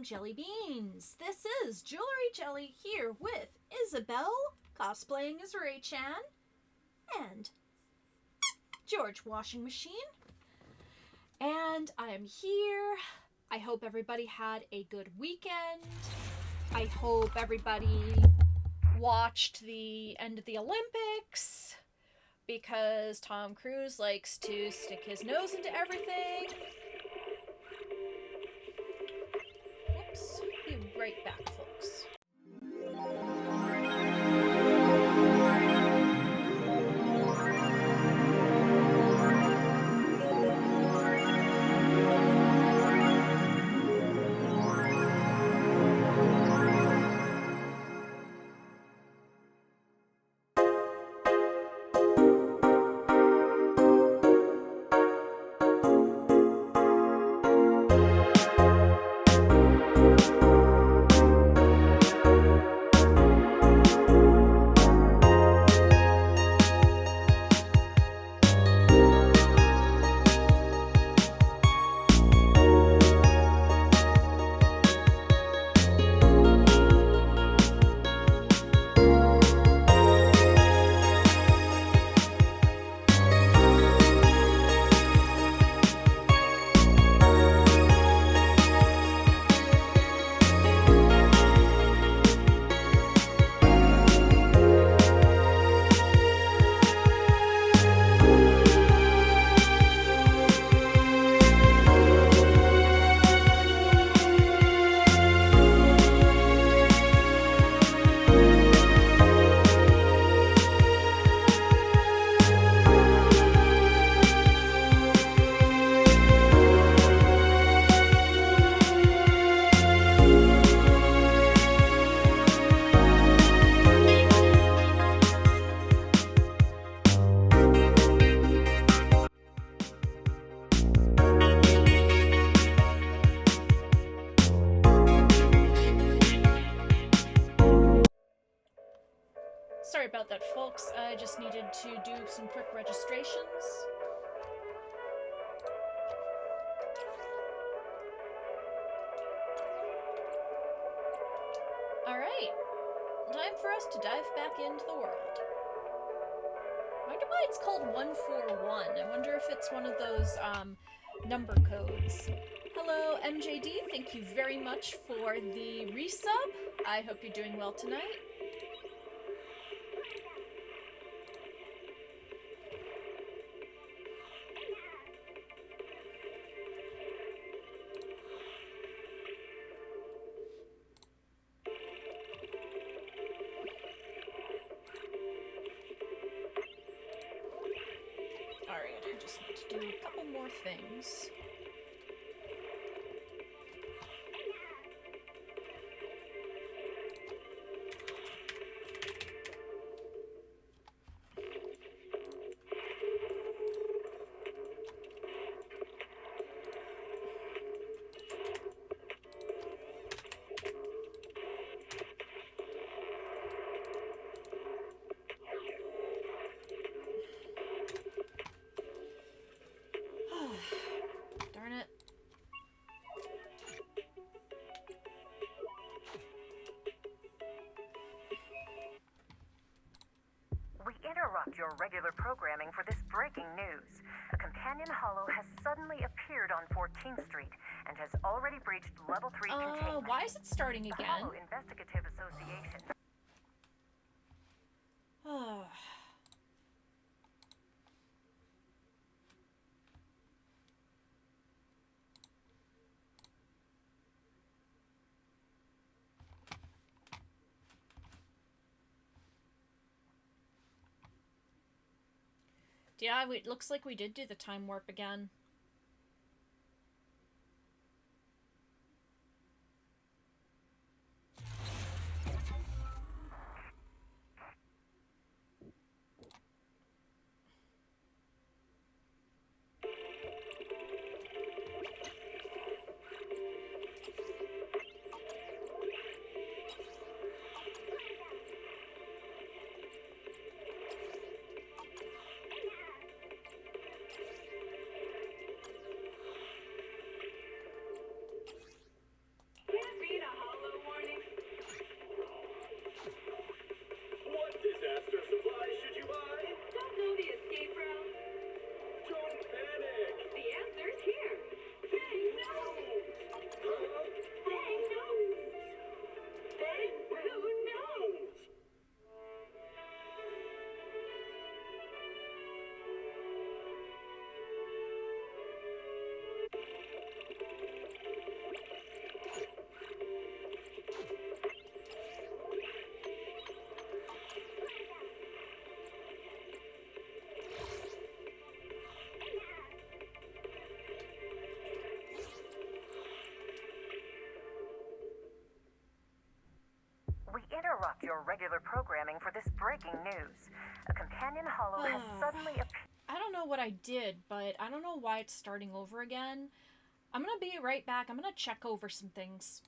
jelly beans. This is Jewelry Jelly here with Isabel, cosplaying as Ray-chan, and George Washing Machine. And I am here. I hope everybody had a good weekend. I hope everybody watched the end of the Olympics, because Tom Cruise likes to stick his nose into everything. Whoops. Be right back, folks. Sorry about that, folks. I just needed to do some quick registrations. Alright, time for us to dive back into the world. I wonder why it's called 141. I wonder if it's one of those number codes. Hello, MJD. Thank you very much for the resub. I hope you're doing well tonight. Do a couple more things. Darn it. We interrupt your regular programming for this breaking news. A companion hollow has suddenly appeared on 14th Street and has already breached level 3 containment. Why is it starting The again? Hollow Investigative Association. Yeah, it looks like we did do the time warp again. your regular programming for this breaking news. A companion hollow has suddenly appeared. I don't know what I did, but I don't know why it's starting over again. I'm gonna be right back. I'm gonna check over some things.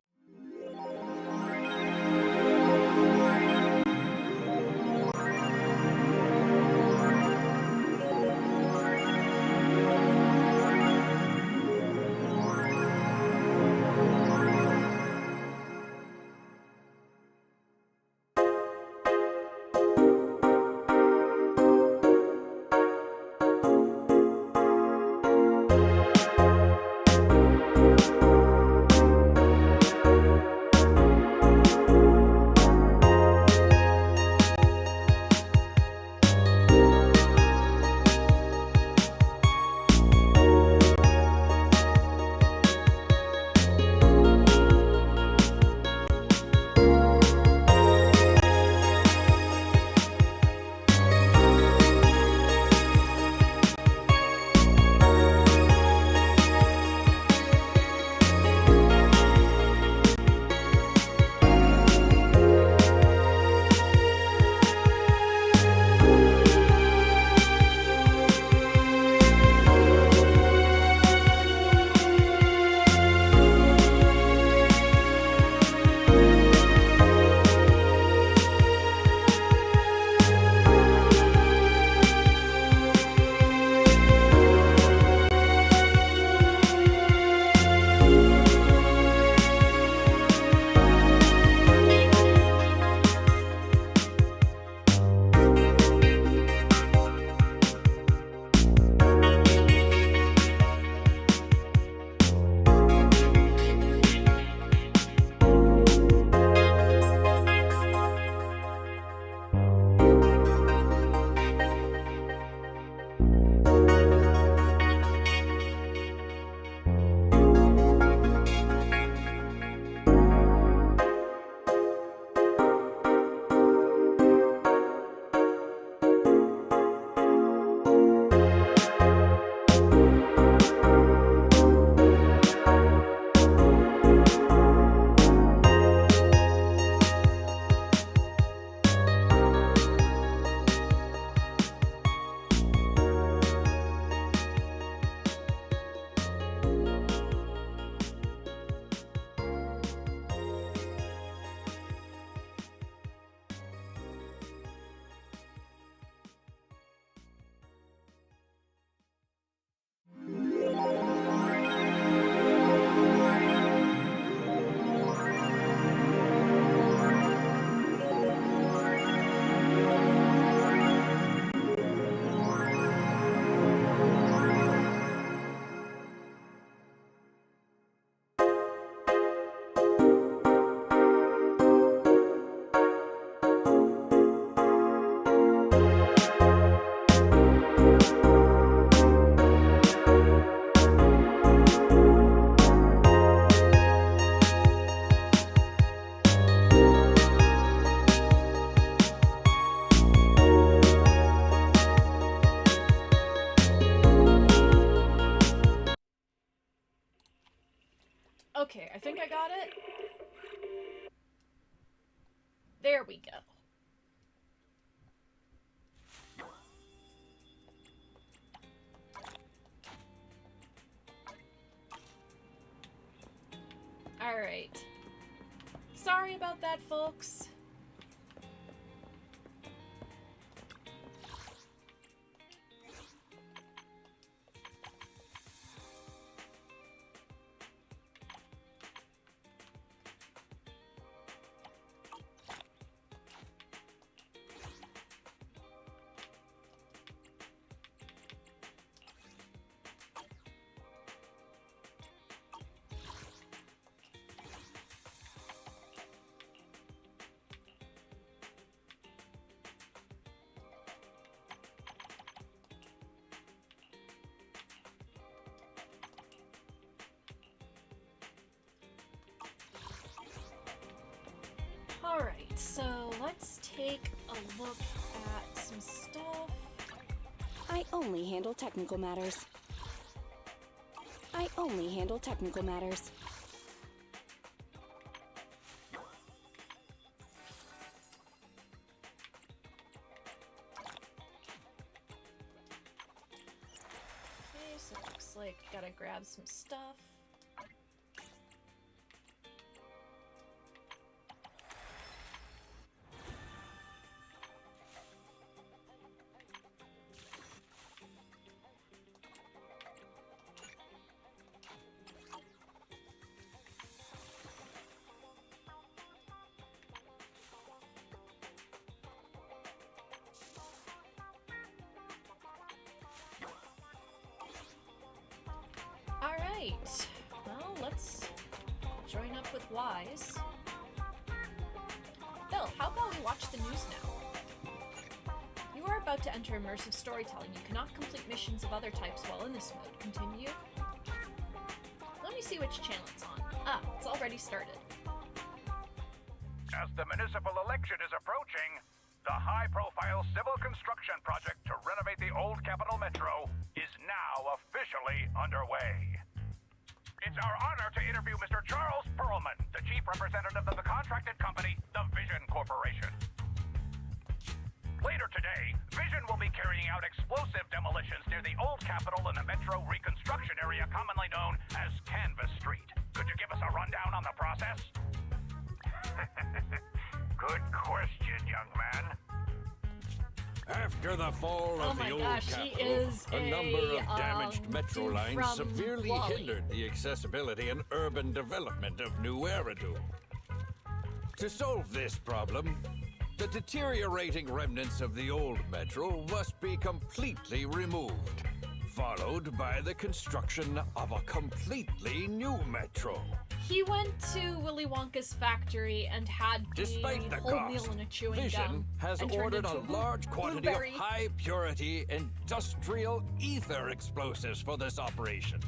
Okay, I think I got it. There we go. Alright. Sorry about that, folks. Alright, so let's take a look at some stuff. I only handle technical matters. I only handle technical matters. gotta grab some stuff. Alright, well, let's join up with Wise. Bill, how about we watch the news now? You are about to enter immersive storytelling. You cannot complete missions of other types while in this mode. Continue. Let me see which channel it's on. Ah, it's already started. As the municipal election is approaching, the high-profile civil construction project to renovate the old Capital Metro is now officially underway. It's our honor to interview Mr. Charles Perlman, the chief representative of the contracted company, the Vision Corporation. Later today, Vision will be carrying out explosive demolitions near the old Capitol in the Metro reconstruction area commonly known as Canvas Street. Could you give us a rundown on the process? Good question, young man. After the fall Oh of my the old gosh, he Capitol, is a number of damaged dude metro lines from severely Wall-E. hindered the accessibility and urban development of New Eridu. To solve this problem, the deteriorating remnants of the old metro must be completely removed, followed by the construction of a completely new metro. He went to Willy Wonka's factory and had Despite the whole cost, meal in a chewing Vision gum has and turned ordered into a large quantity blueberry. of high-purity industrial ether explosives for this operation.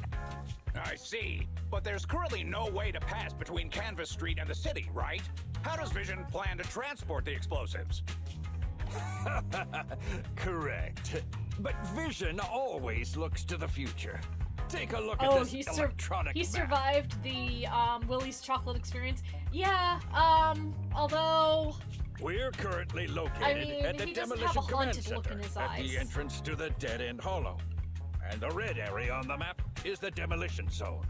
I see. But there's currently no way to pass between Canvas Street and the city, right? How does Vision plan to transport the explosives? Correct. But Vision always looks to the future. Take a look Oh, at this electronic he map. survived the Willy's chocolate experience. Yeah, although We're currently located I mean, at the he doesn't Demolition have a Command haunted look Center in his at eyes. the entrance to the Dead End Hollow. And the red area on the map is the Demolition Zone.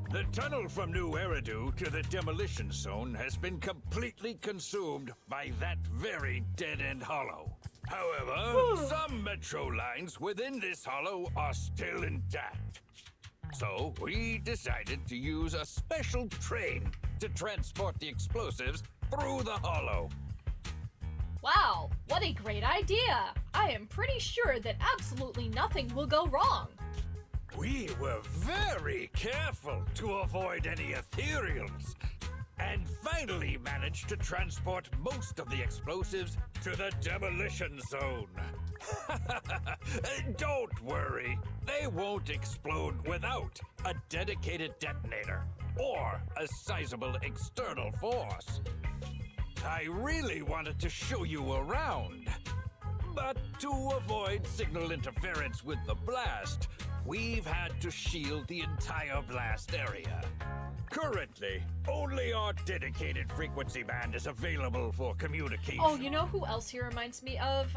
The tunnel from New Eridu to the Demolition Zone has been completely consumed by that very Dead End Hollow. However, some metro lines within this hollow are still intact. So we decided to use a special train to transport the explosives through the hollow. wow, what a great idea! I am pretty sure that absolutely nothing will go wrong. We were very careful to avoid any ethereals, and finally managed to transport most of the explosives to the Demolition Zone. Don't worry, they won't explode without a dedicated detonator or a sizable external force. I really wanted to show you around, but to avoid signal interference with the blast, we've had to shield the entire blast area. Currently, only our dedicated frequency band is available for communication. Oh, you know who else he reminds me of?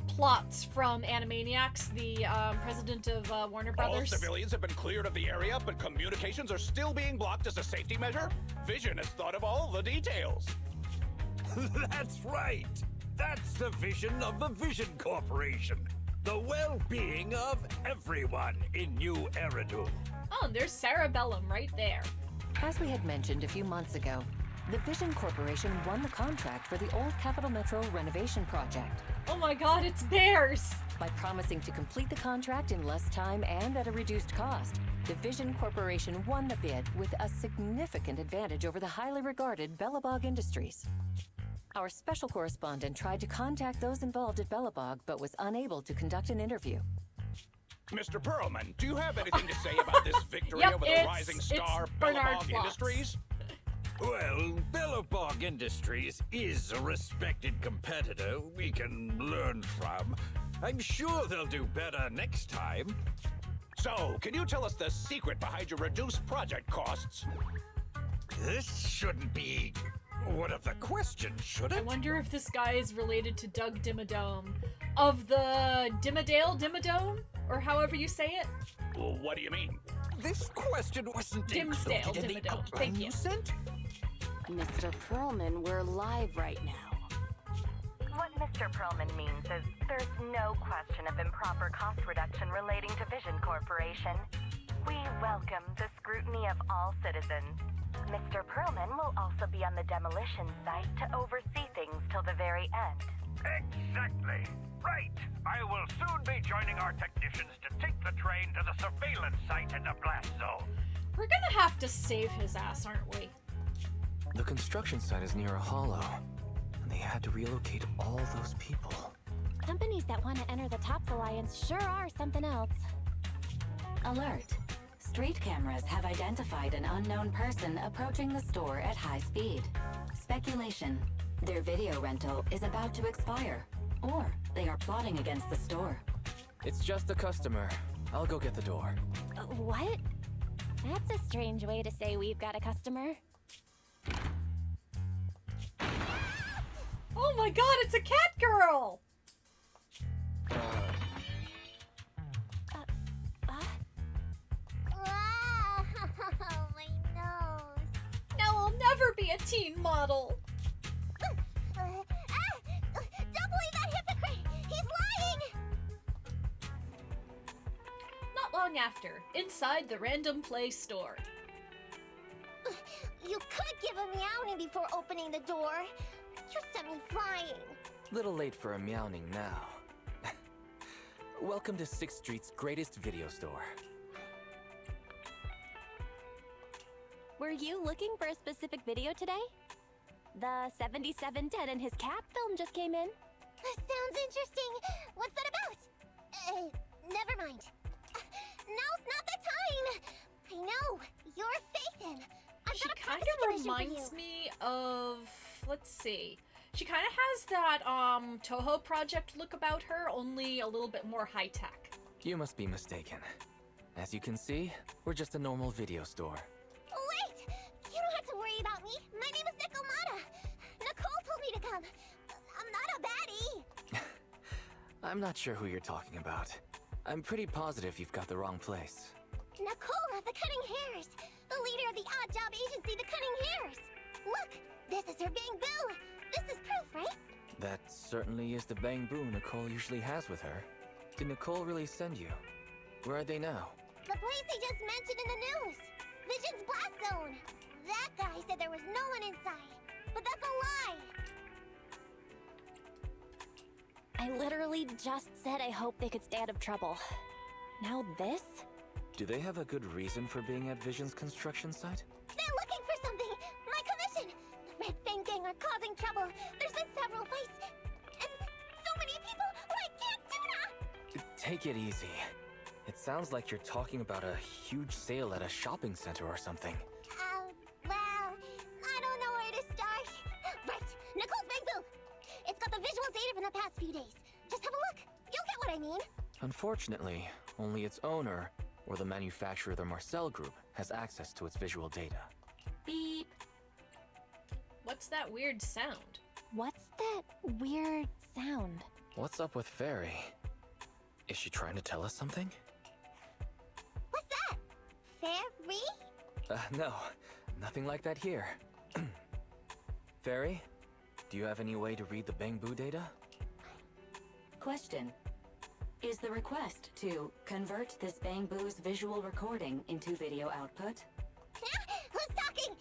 Plots from Animaniacs, the president of Warner All Brothers. civilians have been cleared of the area, but communications are still being blocked as a safety measure? Vision has thought of all the details. That's right. That's the vision of the Vision Corporation. The well-being of everyone in New Eridu. Oh, and there's Cerebellum right there. As we had mentioned a few months ago, the Vision Corporation won the contract for the old Capital Metro renovation project. Oh my god, it's bears! By promising to complete the contract in less time and at a reduced cost, the Vision Corporation won the bid with a significant advantage over the highly regarded Bellabog Industries. Our special correspondent tried to contact those involved at Bellabog, but was unable to conduct an interview. Mr. Perlman, do you have anything to say about this victory Yep, over the it's- rising it's star Bernard Bellabog Plots. Industries? Well, Bellabog Industries is a respected competitor we can learn from. I'm sure they'll do better next time. So, can you tell us the secret behind your reduced project costs? This shouldn't be one of the questions, should I it? wonder if this guy is related to Doug Dimmadome of the Dimmadale Dimmadome? or however you say it. Well, what do you mean? This question wasn't Dimsdale, included in the Dimmadome. outline Thank you you. sent. Mr. Perlman, we're live right now. What Mr. Perlman means is there's no question of improper cost reduction relating to Vision Corporation. We welcome the scrutiny of all citizens. Mr. Perlman will also be on the demolition site to oversee things till the very end. Exactly. Right. I will soon be joining our technicians to take the train to the surveillance site in the blast zone. We're gonna have to save his ass, aren't we? The construction site is near a hollow, and they had to relocate all those people. Companies that want to enter the TOPS Alliance sure are something else. Alert. Street cameras have identified an unknown person approaching the store at high speed. Speculation. Their video rental is about to expire, or they are plotting against the store. It's just a customer. I'll go get the door. What? That's a strange way to say we've got a customer. Oh my god, it's a cat girl! My nose. Now I'll never be a teen model. Don't believe that hypocrite! He's lying! Not long after, inside the Random Play store. You could give a meowing before opening the door. You sent me flying. Little late for a meowing now. Welcome to 6th Street's greatest video store. Were you looking for a specific video today? The 7710 and his cat film just came in. That sounds interesting. What's that about? Never mind. Now's not the time. I know. You're Faithin. I've She got a kind privacy of condition for reminds you. me of, let's see. She kind of has that Toho Project look about her, only a little bit more high tech. You must be mistaken. As you can see, we're just a normal video store. Wait! You don't have to worry about me. My name is Nikomata. Nicole told me to come. I'm not a baddie. I'm not sure who you're talking about. I'm pretty positive you've got the wrong place. Nicole of the Cutting Hairs. The leader of the odd job agency, the Cutting Hairs. Look, this is her Bang Boo. This is proof, right? That certainly is the bang boo Nicole usually has with her. Did Nicole really send you? Where are they now? The place they just mentioned in the news. Vision's Blast Zone. That guy said there was no one inside. But that's a lie. I literally just said I hope they could stay out of trouble. Now this? Do they have a good reason for being at Vision's construction site? They're looking for something! My commission! The Red Fang Gang are causing trouble. There's been several fights. And so many people who I can't do that! Take it easy. It sounds like you're talking about a huge sale at a shopping center or something. Well, I don't know where to start. Right, Nicole's Bang Boo! It's got the visual data from the past few days. Just have a look. You'll get what I mean. Unfortunately, only its owner, or the manufacturer, the Marcel Group, has access to its visual data. Beep. What's that weird sound? What's that weird sound? What's up with Fairy? Is she trying to tell us something? What's that? Fairy? No, nothing like that here. Fairy, do you have any way to read the Bang Boo data? Question. Is the request to convert this Bang Boo's visual recording into video output? Who's talking?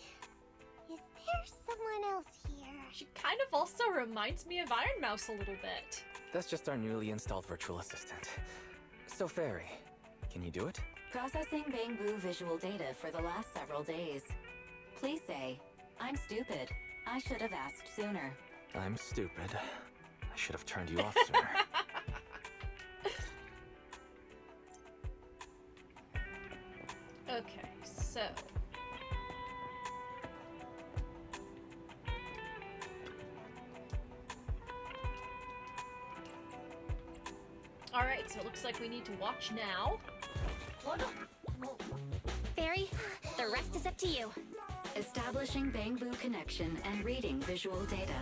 Is there someone else here? She kind of also reminds me of Iron Mouse a little bit. That's just our newly installed virtual assistant. So Fairy, can you do it? Processing Bang Boo visual data for the last several days. Please say, I'm stupid. I should have asked sooner. I'm stupid. I should have turned you off sooner. Okay, so... Alright, so it looks like we need to watch now. Fairy, the rest is up to you. Establishing Bang Boo connection and reading visual data.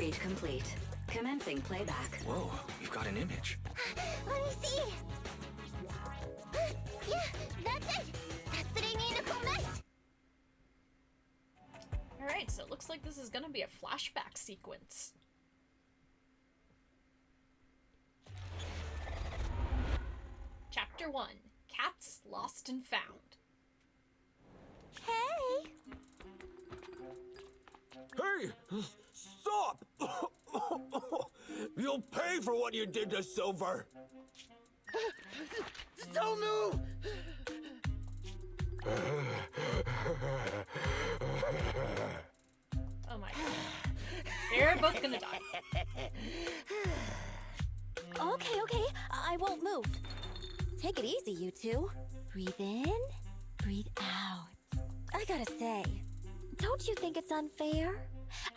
Read complete. Commencing playback. Whoa, you've got an image. Let me see. Yeah, that's it. That's the day me and Nicole met. Alright, so it looks like this is gonna be a flashback sequence. Chapter 1. Cats Lost and Found. Hey. Hey! Stop! You'll pay for what you did to Silver! Don't move! Oh my god. They're both gonna die. Okay, I won't move. Take it easy, you two. Breathe in, breathe out. I gotta say, don't you think it's unfair?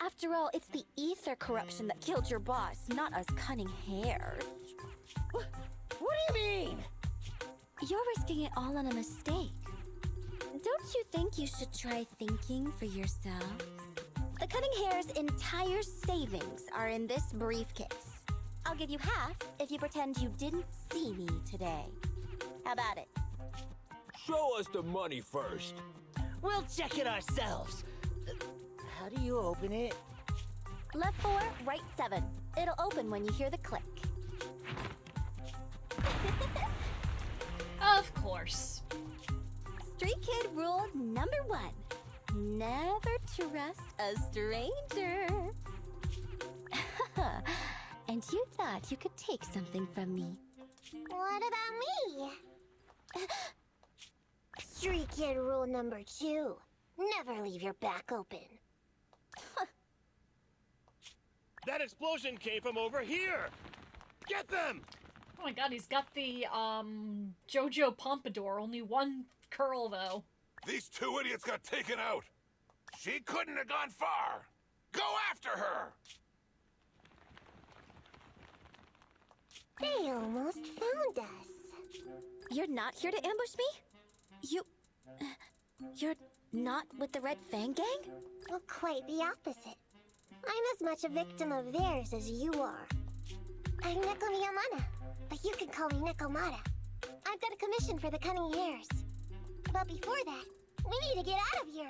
After all, it's the ether corruption that killed your boss, not us cunning hares. What do you mean? You're risking it all on a mistake. Don't you think you should try thinking for yourselves? The cunning hare's entire savings are in this briefcase. I'll give you half if you pretend you didn't see me today. How about it? Show us the money first. We'll check it ourselves. How do you open it? Left 4, right 7. It'll open when you hear the click. Of course. Street Kid rule number 1. Never trust a stranger. And you thought you could take something from me. What about me? Street Kid rule number 2. Never leave your back open. That explosion came from over here! Get them! Oh my god, he's got the, Jojo Pompadour. Only one curl, though. These two idiots got taken out. She couldn't have gone far. Go after her. They almost found us. You're not here to ambush me? You're not with the Red Fang Gang? Well, quite the opposite. I'm as much a victim of theirs as you are. I'm Neko Miyamana, but you can call me Nekomata. I've got a commission for the Cunning Hares. But before that, we need to get out of here.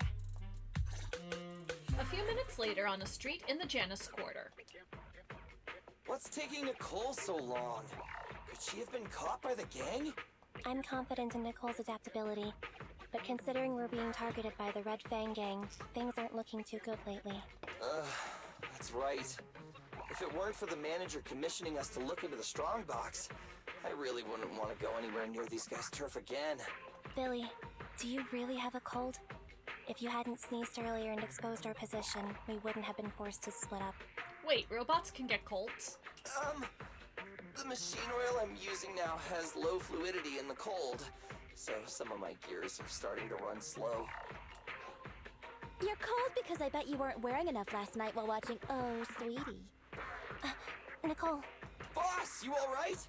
A few minutes later on a street in the Janus Quarter. What's taking Nicole so long? Could she have been caught by the gang? I'm confident in Nicole's adaptability, but considering we're being targeted by the Red Fang Gang, things aren't looking too good lately. That's right. If it weren't for the manager commissioning us to look into the strongbox, I really wouldn't want to go anywhere near these guys' turf again. Billy, do you really have a cold? If you hadn't sneezed earlier and exposed our position, we wouldn't have been forced to split up. Wait, robots can get colds? The machine oil I'm using now has low fluidity in the cold, so some of my gears are starting to run slow. You're cold because I bet you weren't wearing enough last night while watching Oh, Sweetie. Nicole. Boss, you alright?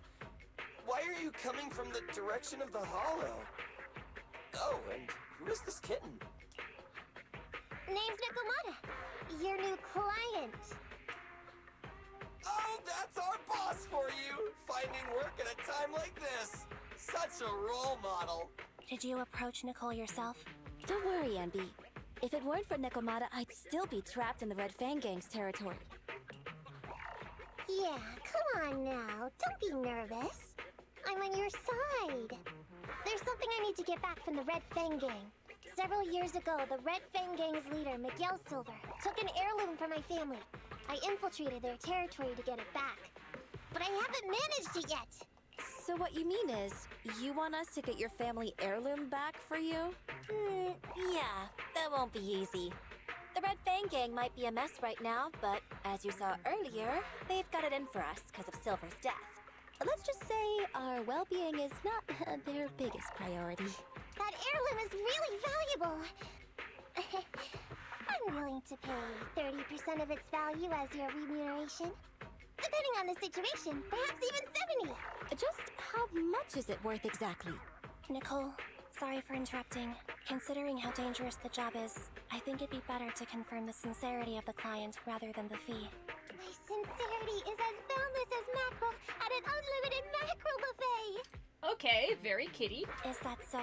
Why are you coming from the direction of the hollow? Oh, and who is this kitten? Name's Nekomata, your new client. Oh, that's our boss for you! Finding work at a time like this! Such a role model! Did you approach Nicole yourself? Don't worry, Envy. If it weren't for Nekomata, I'd still be trapped in the Red Fang Gang's territory. Yeah, come on now. Don't be nervous. I'm on your side. There's something I need to get back from the Red Fang Gang. Several years ago, the Red Fang Gang's leader, Miguel Silver, took an heirloom from my family. I infiltrated their territory to get it back. But I haven't managed it yet. So what you mean is, you want us to get your family heirloom back for you? Yeah, that won't be easy. The Red Fang Gang might be a mess right now, but as you saw earlier, they've got it in for us because of Silver's death. Let's just say our well-being is not their biggest priority. That heirloom is really valuable. I'm willing to pay 30% of its value as your remuneration. Depending on the situation, perhaps even 70. Just how much is it worth exactly? Nicole, Sorry for interrupting. Considering how dangerous the job is, I think it'd be better to confirm the sincerity of the client rather than the fee. My sincerity is as boundless as mackerel at an unlimited mackerel buffet! Okay, very kitty. Is that so?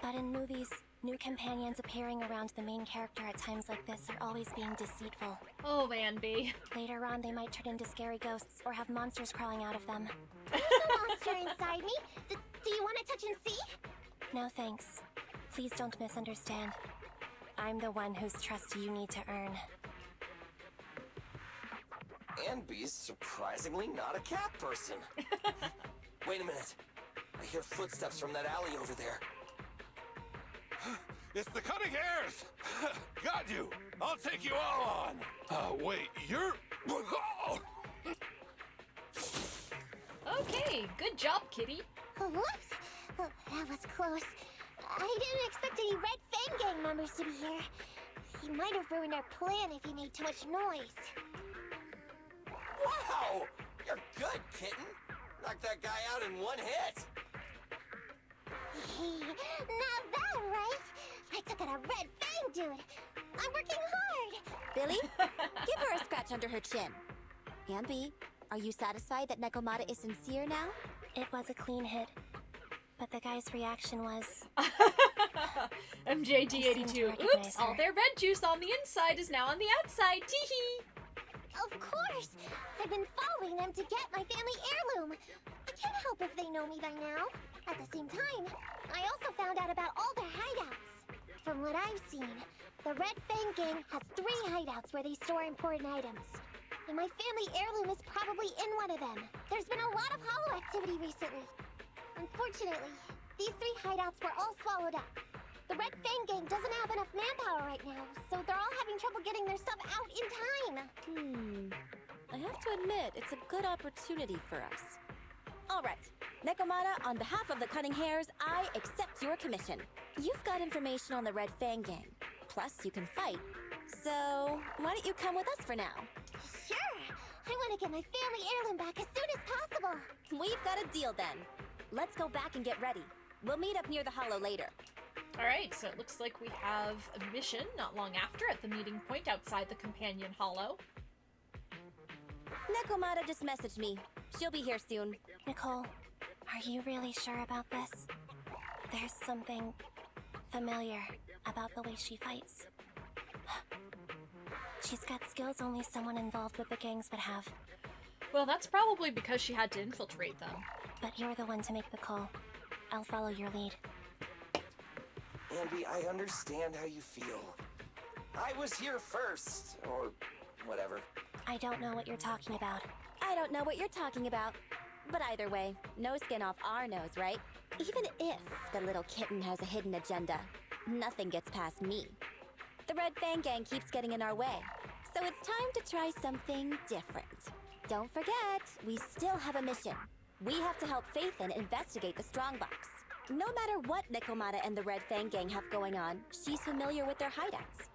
But in movies, new companions appearing around the main character at times like this are always being deceitful. Oh, Anby. Later on, they might turn into scary ghosts or have monsters crawling out of them. There's a monster inside me! Do you want to touch and see? No thanks. Please don't misunderstand. I'm the one whose trust you need to earn. Anby's surprisingly not a cat person. Wait a minute. I hear footsteps from that alley over there. It's the Cutting Hairs! Got you! I'll take you all on! Wait, you're... Okay, good job, kitty. Oh, whoops! Oh, that was close. I didn't expect any Red Fang Gang members to be here. He might have ruined our plan if he made too much noise. Wow! You're good, kitten. Knocked that guy out in one hit. Not bad, right? I took out a Red Fang dude. I'm working hard. Billy, give her a scratch under her chin. Anby, are you satisfied that Nekomata is sincere now? It was a clean hit. But the guy's reaction was... MJD82. Oops, all their red juice on the inside is now on the outside. Teehee. Of course! I've been following them to get my family heirloom. I can't help if they know me by now. At the same time, I also found out about all their hideouts. From what I've seen, the Red Fang Gang has 3 hideouts where they store important items. And my family heirloom is probably in one of them. There's been a lot of hollow activity recently. Unfortunately, these 3 hideouts were all swallowed up. The Red Fang Gang doesn't have enough manpower right now, so they're all having trouble getting their stuff out in time. I have to admit, it's a good opportunity for us. All right, Nekomata, on behalf of the Cutting Hairs, I accept your commission. You've got information on the Red Fang Gang. Plus, you can fight. So, why don't you come with us for now? Sure! I want to get my family heirloom back as soon as possible. We've got a deal then. Let's go back and get ready. We'll meet up near the hollow later. Alright, so it looks like we have a mission not long after at the meeting point outside the Companion Hollow. Nekomata just messaged me. She'll be here soon. Nicole, are you really sure about this? There's something familiar about the way she fights. She's got skills only someone involved with the gangs would have. Well, that's probably because she had to infiltrate them. But you're the one to make the call. I'll follow your lead. Anby, I understand how you feel. I was here first, or whatever. I don't know what you're talking about. I don't know what you're talking about. But either way, no skin off our nose, right? Even if the little kitten has a hidden agenda, nothing gets past me. The Red Fang Gang keeps getting in our way, so it's time to try something different. Don't forget, we still have a mission. We have to help Faithin investigate the Strongbox. No matter what Nekomata and the Red Fang Gang have going on, she's familiar with their hideouts.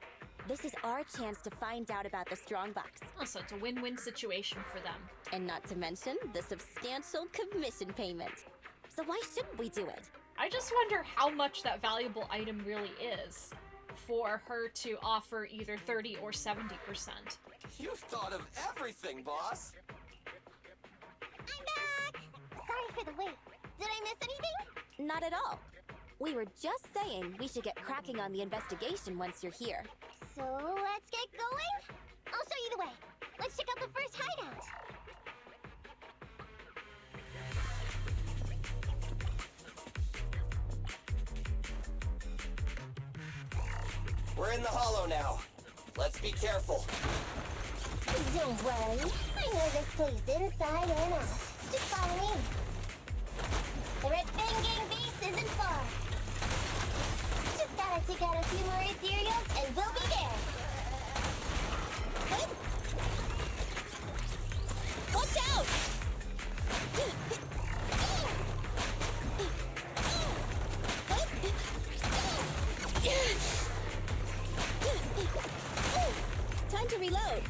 This is our chance to find out about the Strongbox. Oh, so it's a win-win situation for them. And not to mention the substantial commission payment. So why shouldn't we do it? I just wonder how much that valuable item really is for her to offer either 30 or 70%. You've thought of everything, boss. I'm back! Sorry for the wait. Did I miss anything? Not at all. We were just saying we should get cracking on the investigation once you're here. So let's get going? I'll show you the way. Let's check out the first hideout. We're in the hollow now. Let's be careful. Don't worry. I know this place inside and out. Just follow me. The Red Fang Gang base isn't far. Just gotta take out a few more ethereals and we'll be there. Wait. Watch out! Time to reload.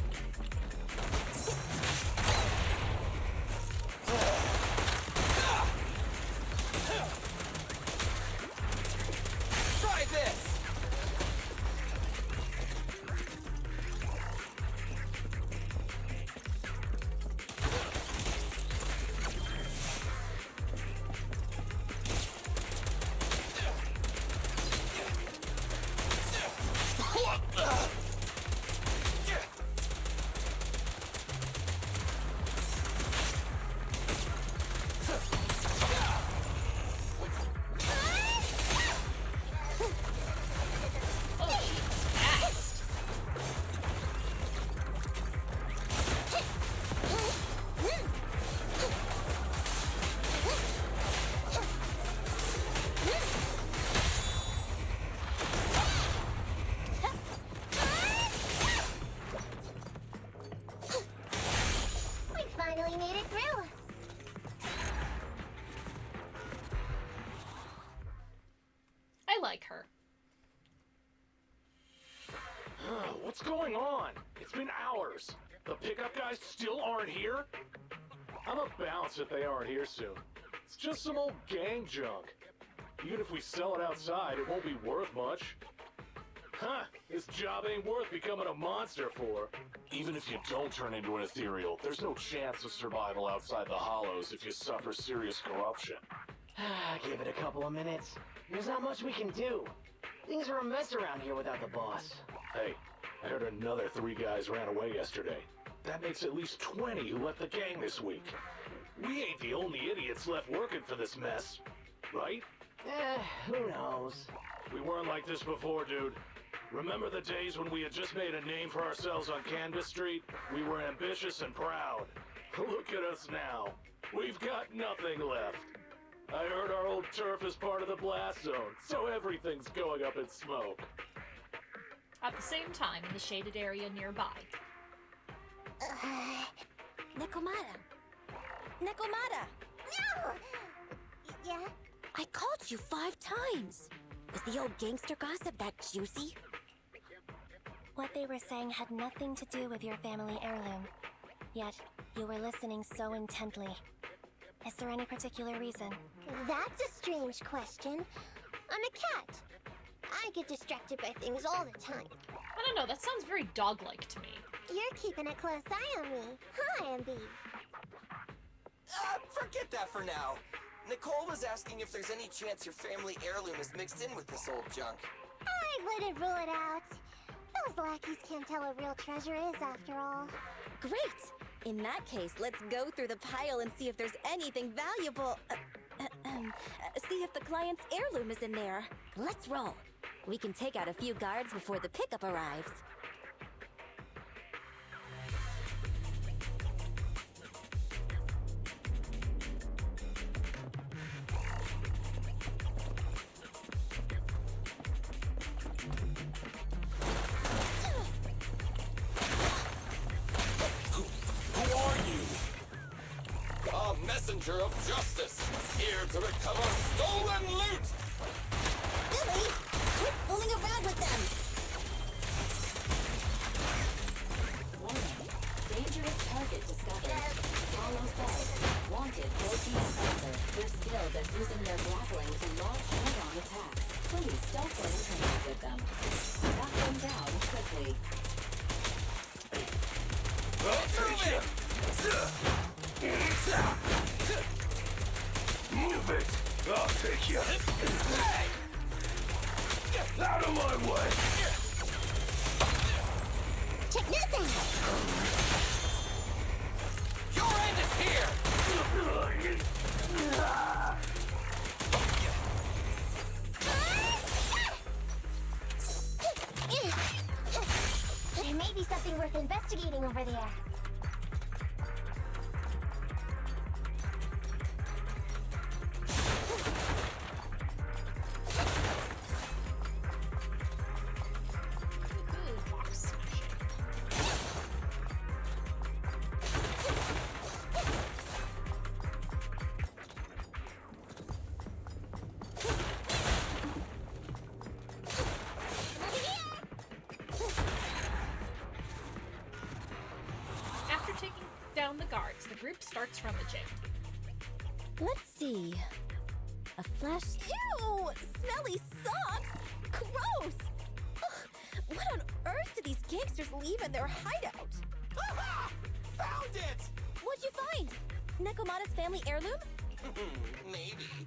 her. What's going on? It's been hours. The pickup guys still aren't here? I'm a bounce if they aren't here soon. It's just some old gang junk. Even if we sell it outside, it won't be worth much. Huh, this job ain't worth becoming a monster for. Even if you don't turn into an ethereal, there's no chance of survival outside the hollows if you suffer serious corruption. Give it a couple of minutes. There's not much we can do. Things are a mess around here without the boss. Hey, I heard another 3 guys ran away yesterday. That makes at least 20 who left the gang this week. We ain't the only idiots left working for this mess, right? Who knows? We weren't like this before, dude. Remember the days when we had just made a name for ourselves on Canvas Street? We were ambitious and proud. Look at us now. We've got nothing left. I heard our old turf is part of the blast zone, so everything's going up in smoke. At the same time, in the shaded area nearby. Nekomata. Nekomata! No! Yeah? I called you 5 times. Is the old gangster gossip that juicy? What they were saying had nothing to do with your family heirloom. Yet, you were listening so intently. Is there any particular reason? That's a strange question. I'm a cat. I get distracted by things all the time. I don't know, that sounds very dog-like to me. You're keeping a close eye on me. Hi, Ambi. Forget that for now. Nicole was asking if there's any chance your family heirloom is mixed in with this old junk. I wouldn't rule it out. Those lackeys can't tell what real treasure is, after all. Great! In that case, let's go through the pile and see if there's anything valuable. See if the client's heirloom is in there. Let's roll. We can take out a few guards before the pickup arrives. Messenger of justice, here to recover stolen loot! Billy, quit fooling around with them! Warning. Dangerous target discovered. Hollow Fed. Wanted 14 sensor. They're skilled at using their grappling to launch head-on attacks. Please don't get in contact with them. Knock them down quickly. I'll take you! Move it! I'll take you! Get out of my way! Check this out! Your end is here! There may be something worth investigating over there. After taking down the guards, the group starts rummaging. Let's see. A flash. Ew! Smelly socks! Gross! Ugh, what on earth did these gangsters leave in their hideout? Aha! Found it! What'd you find? Nekomata's family heirloom? Maybe.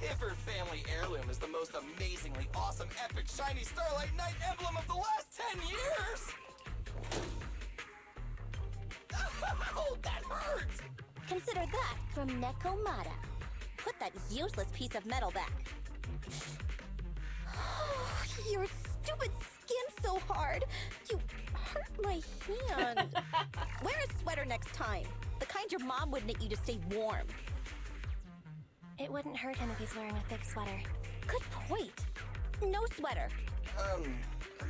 If her family heirloom is the most amazingly awesome, epic, shiny Starlight Knight emblem of the last 10 years! Oh, that hurt! Consider that from Nekomata. Put that useless piece of metal back. Your stupid skin's so hard. You hurt my hand. Wear a sweater next time. The kind your mom would knit you to stay warm. It wouldn't hurt him if he's wearing a thick sweater. Good point. No sweater. Am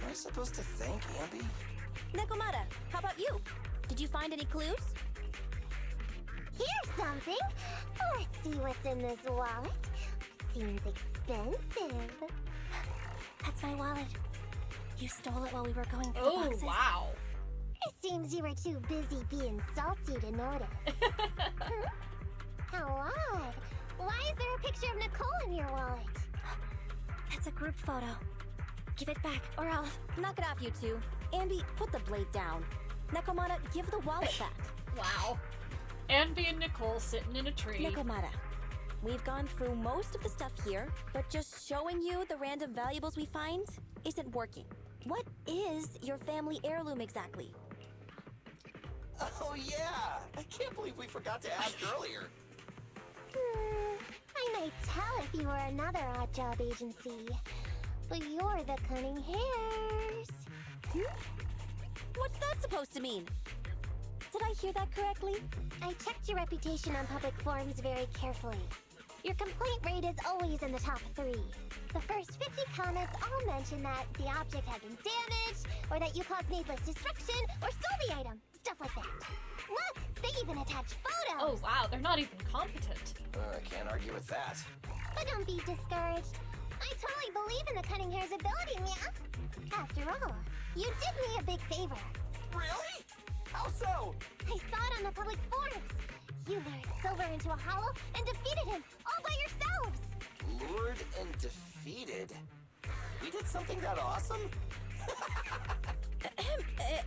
I supposed to thank Ambi? Nekomata, how about you? Did you find any clues? Here's something. Let's see what's in this wallet. Seems expensive. That's my wallet. You stole it while we were going through the Oh, boxes. wow. It seems you were too busy being salty to notice. How odd. Why is there a picture of Nicole in your wallet? That's a group photo. Give it back, or I'll... Knock it off, you two. Andy, put the blade down. Nekomata, give the wallet back. Wow. Andy and Nicole sitting in a tree. Nekomata, we've gone through most of the stuff here, but just showing you the random valuables we find isn't working. What is your family heirloom exactly? Oh yeah! I can't believe we forgot to ask earlier. I might tell if you were another odd job agency. But you're the cunning hairs. What's that supposed to mean? Did I hear that correctly? I checked your reputation on public forums very carefully. Your complaint rate is always in the top 3. The first 50 comments all mention that the object had been damaged, or that you caused needless destruction, or stole the item. Stuff like that. Look! They even attach photos! Oh, wow. They're not even competent. I can't argue with that. But don't be discouraged. I totally believe in the cunning hair's ability, yeah? After all, you did me a big favor. Really? How so? I saw it on the public forums. You lured Silver into a hollow and defeated him all by yourselves. Lured and defeated? We did something that awesome?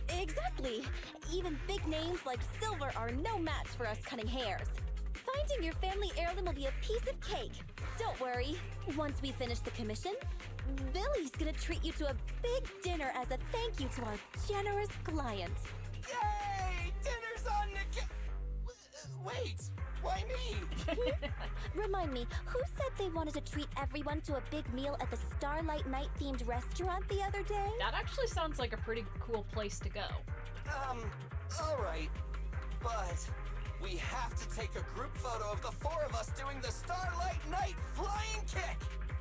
Exactly. Even big names like Silver are no match for us cunning hairs. Finding your family heirloom will be a piece of cake. Don't worry. Once we finish the commission, Billy's gonna treat you to a big dinner as a thank you to our generous client. Yay! Dinner's on wait, why me? Remind me, who said they wanted to treat everyone to a big meal at the Starlight Night themed restaurant the other day? That actually sounds like a pretty cool place to go. Alright. But we have to take a group photo of the 4 of us doing the Starlight Night flying kick!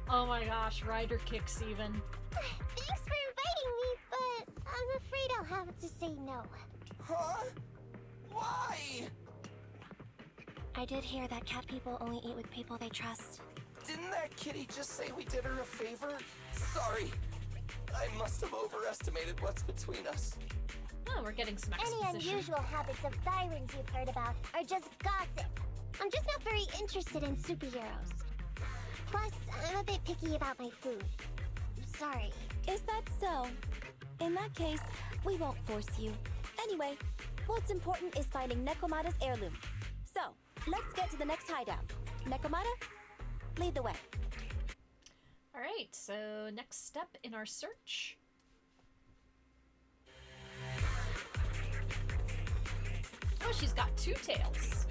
Oh my gosh, rider kicks even. Thanks for inviting me, but I'm afraid I'll have to say no. Huh? Why? I did hear that cat people only eat with people they trust. Didn't that kitty just say we did her a favor? Sorry. I must have overestimated what's between us. Oh, we're getting some Any exposition. unusual habits of Thyrans you've heard about are just gossip. I'm just not very interested in superheroes. Plus, I'm a bit picky about my food. Sorry. Is that so? In that case, we won't force you. Anyway, what's important is finding Nekomata's heirloom. So, let's get to the next hideout. Nekomata, lead the way. Alright, so next step in our search. Oh, she's got 2 tails.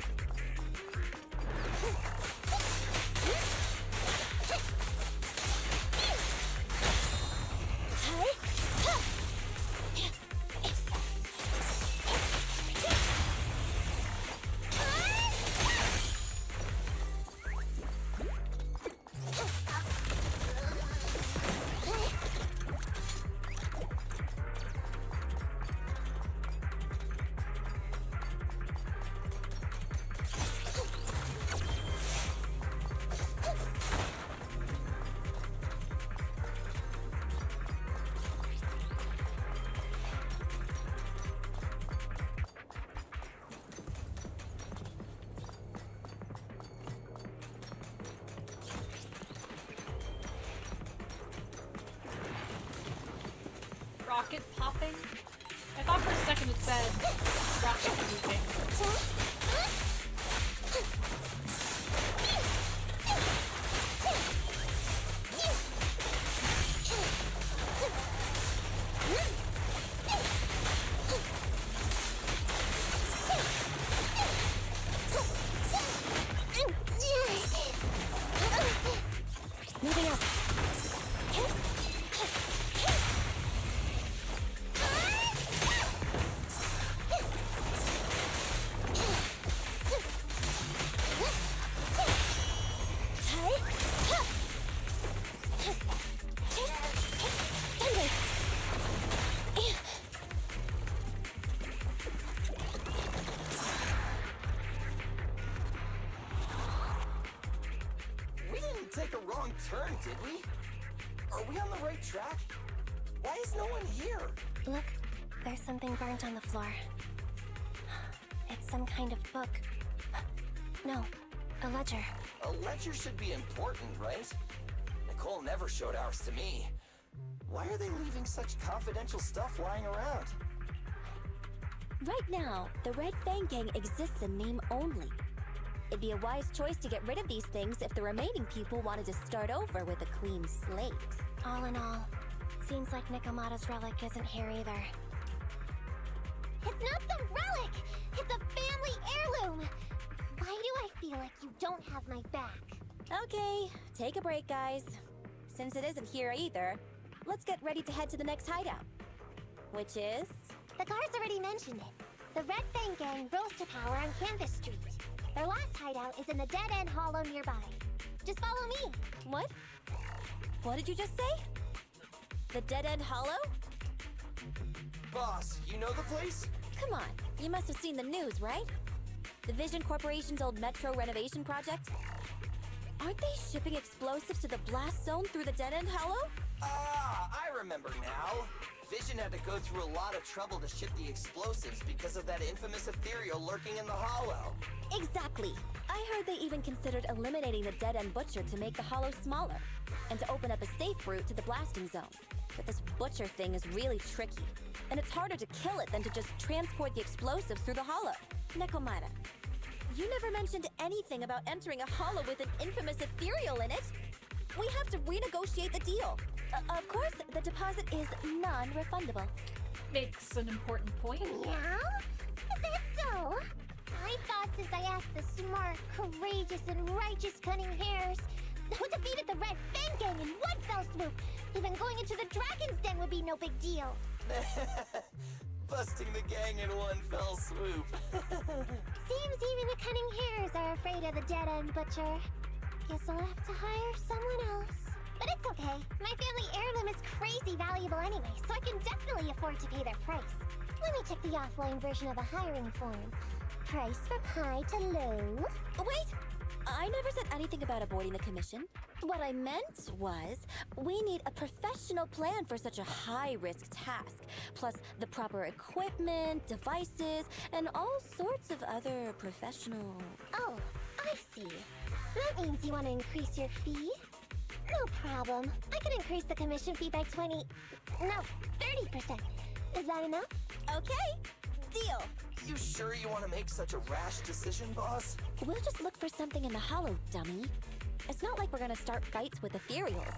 Rocket popping? I thought for a second it said rocket moving. Moving up. We didn't take a wrong turn, did we? Are we on the right track? Why is no one here? Look, there's something burnt on the floor. It's some kind of book. No, a ledger. A ledger should be important, right? Nicole never showed ours to me. Why are they leaving such confidential stuff lying around? Right now, the Red Fang Gang exists in name only. It'd be a wise choice to get rid of these things if the remaining people wanted to start over with a clean slate. All in all, seems like Nikomata's relic isn't here either. It's not some relic! It's a family heirloom! Why do I feel like you don't have my back? Okay, take a break, guys. Since it isn't here either, let's get ready to head to the next hideout. Which is? The guards already mentioned it. The Red Fang Gang rose to power on Canvas Street. Their last hideout is in the Dead End Hollow nearby. Just follow me. What? What did you just say? The Dead End Hollow? Boss, you know the place? Come on, you must have seen the news, right? The Vision Corporation's old metro renovation project? Aren't they shipping explosives to the blast zone through the Dead End Hollow? Ah, I remember now. Vision had to go through a lot of trouble to ship the explosives because of that infamous ethereal lurking in the hollow. Exactly. I heard they even considered eliminating the Dead End Butcher to make the hollow smaller, and to open up a safe route to the blasting zone. But this Butcher thing is really tricky, and it's harder to kill it than to just transport the explosives through the hollow. Nekomata, you never mentioned anything about entering a hollow with an infamous ethereal in it. We have to renegotiate the deal. Of course, the deposit is non-refundable. Makes an important point. Yeah? Is that so? I thought since I asked the smart, courageous, and righteous Cunning Hares who defeated the Red Fang Gang in one fell swoop, even going into the Dragon's Den would be no big deal. Busting the gang in one fell swoop. Seems even the Cunning Hares are afraid of the Dead End Butcher. Guess I'll have to hire someone else. But it's okay. My family heirloom is crazy valuable anyway, so I can definitely afford to pay their price. Let me check the offline version of the hiring form. Price from high to low. Wait! I never said anything about avoiding the commission. What I meant was, we need a professional plan for such a high-risk task, plus the proper equipment, devices, and all sorts of other professional... Oh, I see. That means you want to increase your fee? No problem. I can increase the commission fee by 30%. Is that enough? Okay, deal. You sure you want to make such a rash decision, boss? We'll just look for something in the hollow, dummy. It's not like we're gonna start fights with ethereals.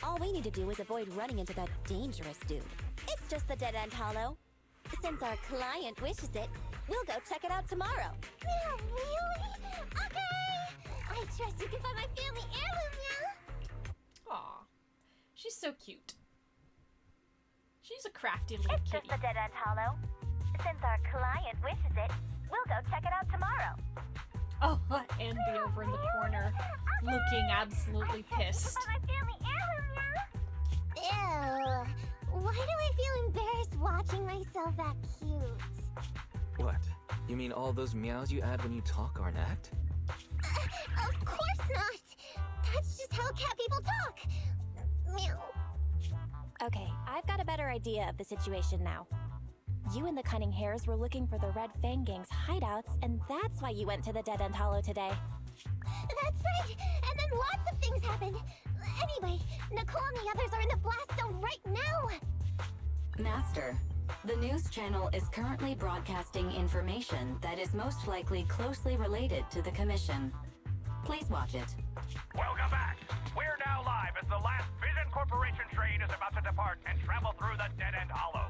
All we need to do is avoid running into that dangerous dude. It's just the Dead End Hollow. Since our client wishes it, we'll go check it out tomorrow. Yeah, really? Okay! I trust you can find my family heirloom now. Aw, she's so cute. She's a crafty little It's kitty. just the Dead End Hollow. Since our client wishes it, we'll go check it out tomorrow. Oh, and be over in the corner, looking absolutely pissed. My family heirloom now. Ew. Why do I feel embarrassed watching myself act cute? What? You mean all those meows you add when you talk aren't act? Of course not. That's just how cat people talk. Meow. Okay, I've got a better idea of the situation now. You and the Cunning Hares were looking for the Red Fang Gang's hideouts, and that's why you went to the Dead End Hollow today. That's right! And then lots of things happened. Anyway, Nicole and the others are in the blast zone right now! Master, the news channel is currently broadcasting information that is most likely closely related to the Commission. Please watch it. Welcome back. We're now live as the last Vision Corporation train is about to depart and travel through the Dead End Hollow.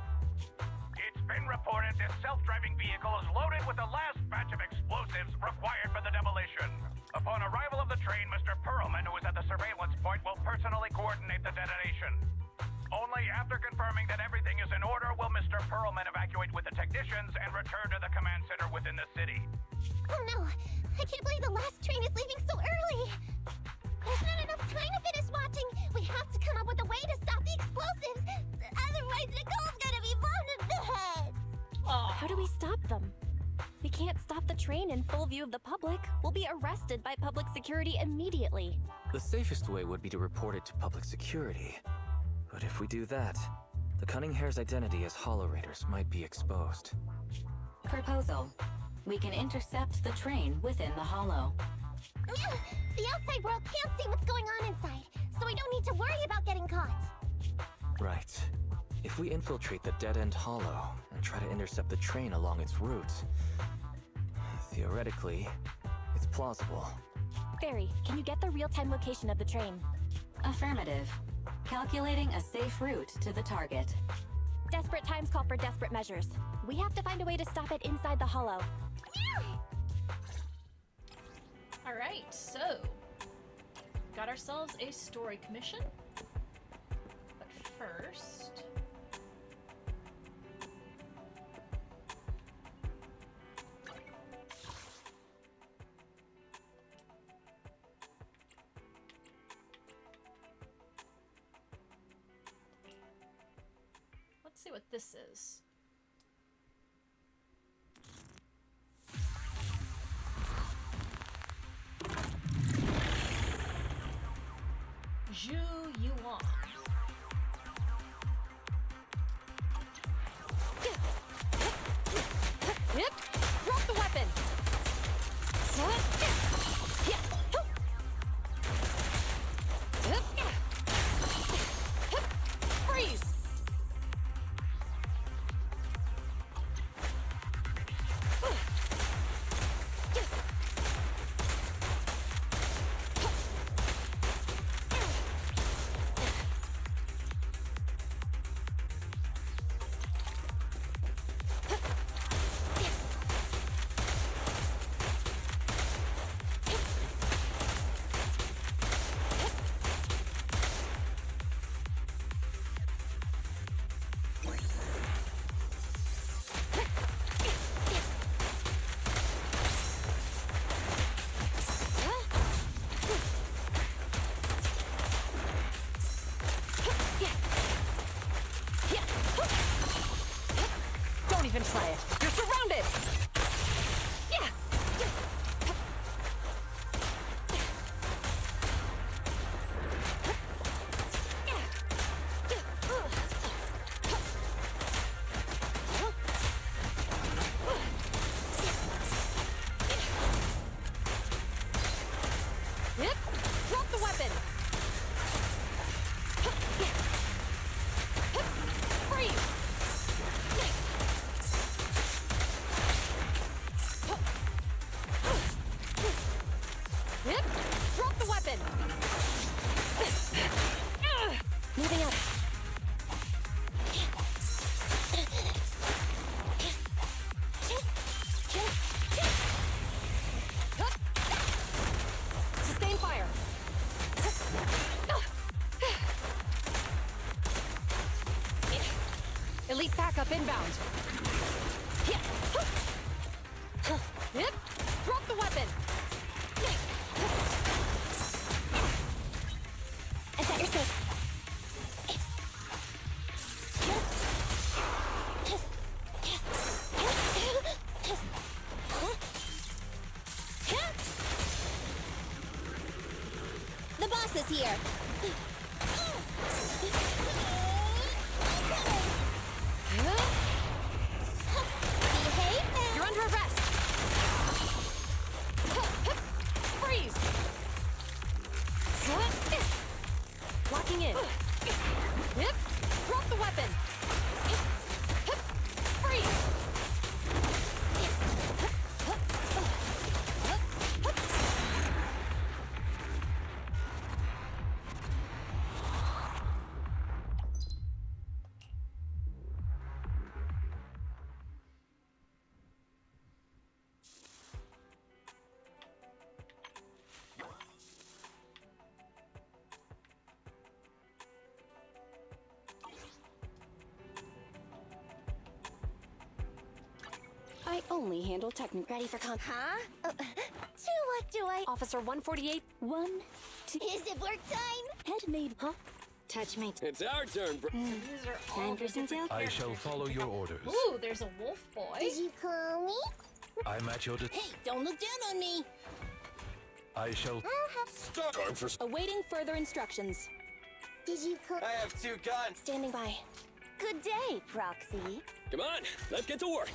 It's been reported this self-driving vehicle is loaded with the last batch of explosives required for the demolition. Upon arrival of the train, Mr. Perlman, who is at the surveillance point, will personally coordinate the detonation. Only after confirming that everything is in order will Mr. Perlman evacuate with the technicians and return to the command center within the city. Oh no! I can't believe the last train is leaving so early! There's not enough time to finish watching! We have to come up with a way to stop the explosives! Otherwise, Nicole's gonna be blown to bits! How do we stop them? We can't stop the train in full view of the public. We'll be arrested by public security immediately. The safest way would be to report it to public security. But if we do that, the Cunning Hare's identity as Hollow Raiders might be exposed. Proposal. We can intercept the train within the Hollow. The outside world can't see what's going on inside, so we don't need to worry about getting caught. Right. If we infiltrate the dead-end Hollow and try to intercept the train along its route, theoretically, it's plausible. Fairy, can you get the real-time location of the train? Affirmative. Calculating a safe route to the target. Desperate times call for desperate measures. We have to find a way to stop it inside the Hollow. Alright, so got ourselves a story commission. But first, let's see what this is. Zhu Yuan. Yep. Drop the weapon. Freeze. Don't even try it. You're surrounded. Yeah. Yep. Drop the weapon. Freeze. Yep. Drop the weapon. Moving up. Sustain fire. Elite backup inbound. Yep. Drop the weapon. I've got your six. The boss is here. Behave now. You're under arrest. Freeze. Locking in. Yep. Drop the weapon. Freeze. I only handle technical. Ready for Huh? To what do I... Officer 148. 1, 2. Is it work time? Head made. Huh? touch me? It's our turn, bro. These are all Time for the some different tail. I shall follow your orders. Ooh, there's a wolf boy. Did you call me? I'm at your Hey, don't look down on me! I shall Start. Time for Awaiting further instructions. Did you I have 2 guns. Standing by. Good day, Proxy. Come on, let's get to work.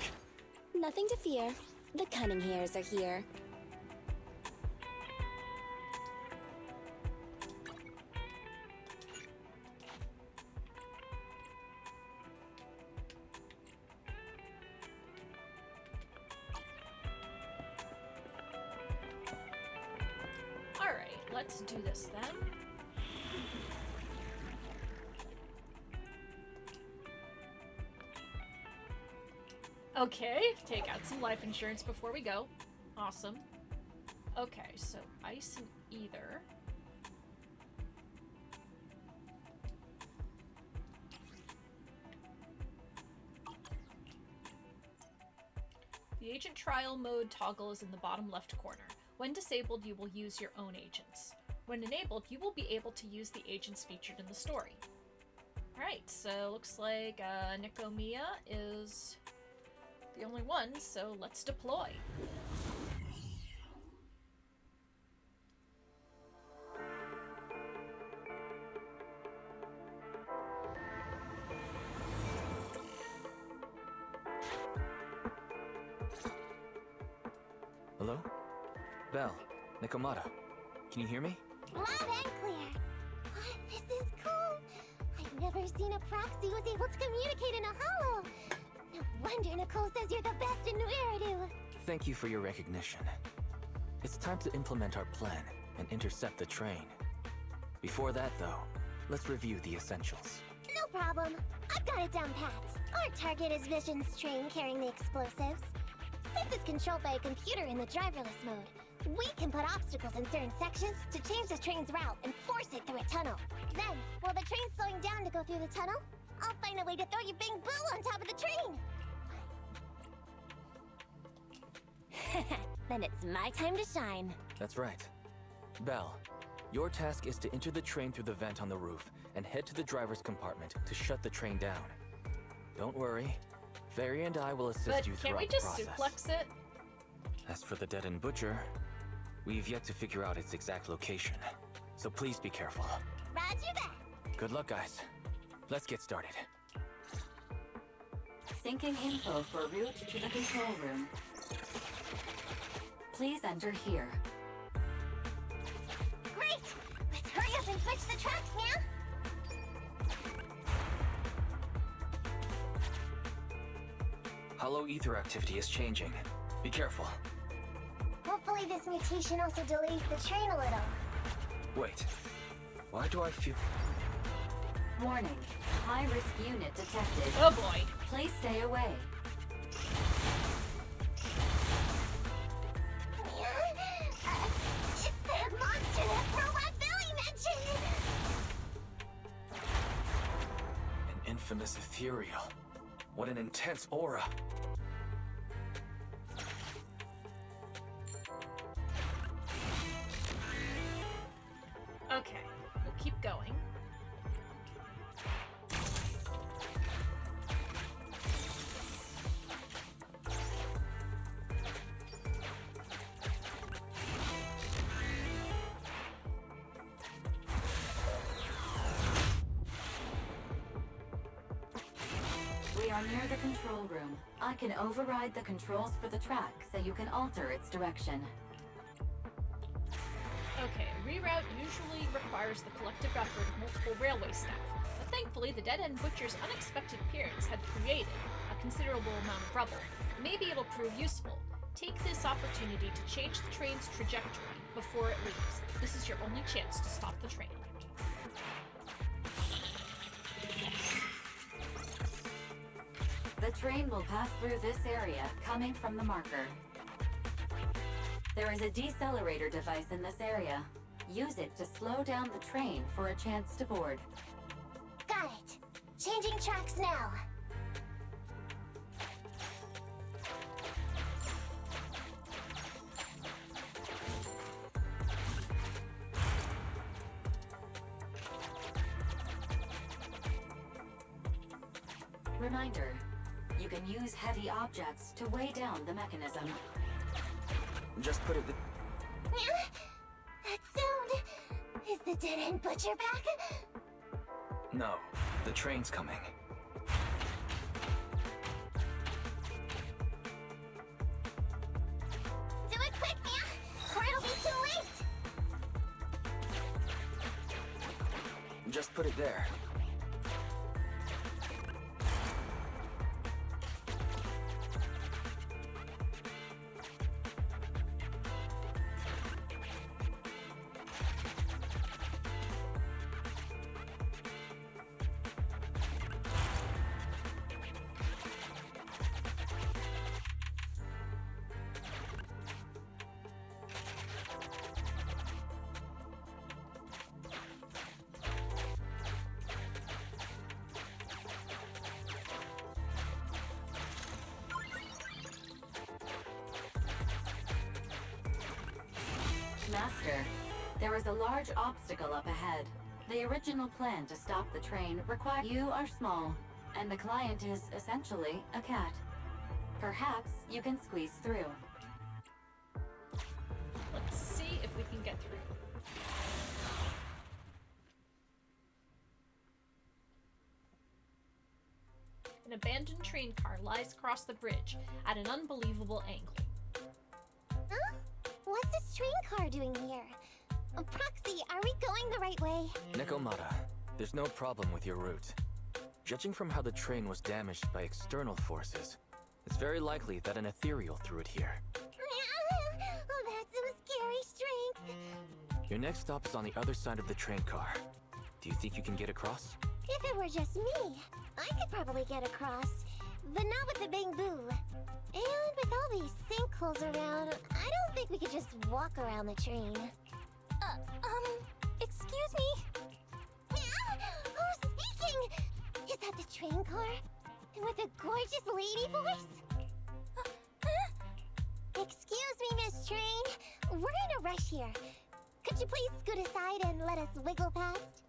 Nothing to fear. The cunning hairs are here. Alright, let's do this then. Okay, take out some life insurance before we go. Awesome. Okay, so ice and ether. The agent trial mode toggle is in the bottom left corner. When disabled, you will use your own agents. When enabled, you will be able to use the agents featured in the story. Alright, so looks like Nicomeya is the only one, so let's deploy. Hello? Belle, Nikomata. Can you hear me? loud and clear? This is cool. I've never seen a proxy who's able to communicate in a hollow. No wonder Nicole says you're the best in New Eridu. Thank you for your recognition. It's time to implement our plan and intercept the train. Before that, though, let's review the essentials. No problem. I've got it down pat. Our target is Vision's train carrying the explosives. Since it's controlled by a computer in the driverless mode, we can put obstacles in certain sections to change the train's route and force it through a tunnel. Then, while the train's slowing down to go through the tunnel, I'll find a way to throw your Bing Boo on top of the train. Then it's my time to shine. That's right. Belle, your task is to enter the train through the vent on the roof and head to the driver's compartment to shut the train down. Don't worry. Fairy and I will assist you throughout the process. But can't we just suplex it? As for the dead-end butcher, we've yet to figure out its exact location. So please be careful. Roger that. Good luck, guys. Let's get started. Syncing info for route to the control room. Please enter here. Great! Let's hurry up and switch the tracks now. Hollow ether activity is changing. Be careful. Hopefully this mutation also delays the train a little. Wait. Why do I feel... Warning. High-risk unit detected. Oh boy. Please stay away. It's that monster that Robot Billy mentioned! An infamous ethereal. What an intense aura. Okay, we'll keep going. We are near the control room. I can override the controls for the track so you can alter its direction. Okay, reroute usually requires the collective effort of multiple railway staff, but thankfully the Dead-End Butcher's unexpected appearance had created a considerable amount of rubble. Maybe it'll prove useful. Take this opportunity to change the train's trajectory before it leaves. This is your only chance to stop the train. The train will pass through this area, coming from the marker. There is a decelerator device in this area. Use it to slow down the train for a chance to board. Got it. Changing tracks now. Reminder, you you can use heavy objects to weigh down the mechanism. Just put it... That sound... Is the dead-end butcher back? No, the train's coming. Do it quick, Mia! Or it'll be too late! Just put it there. Master, there is a large obstacle up ahead. The original plan to stop the train required... You are small, and the client is essentially a cat. Perhaps you can squeeze through. Let's see if we can get through. An abandoned train car lies across the bridge at an unbelievable angle. Huh? What's this train car doing here? Proxy, are we going the right way? Nekomata, there's no problem with your route. Judging from how the train was damaged by external forces, it's very likely that an ethereal threw it here. Oh, that's some scary strength. Your next stop is on the other side of the train car. Do you think you can get across? If it were just me, I could probably get across. But not with the bamboo. And with all these sinkholes around, I don't think we could just walk around the train. Excuse me? Who's speaking? Is that the train car? And with a gorgeous lady voice? Excuse me, Miss Train. We're in a rush here. Could you please scoot aside and let us wiggle past?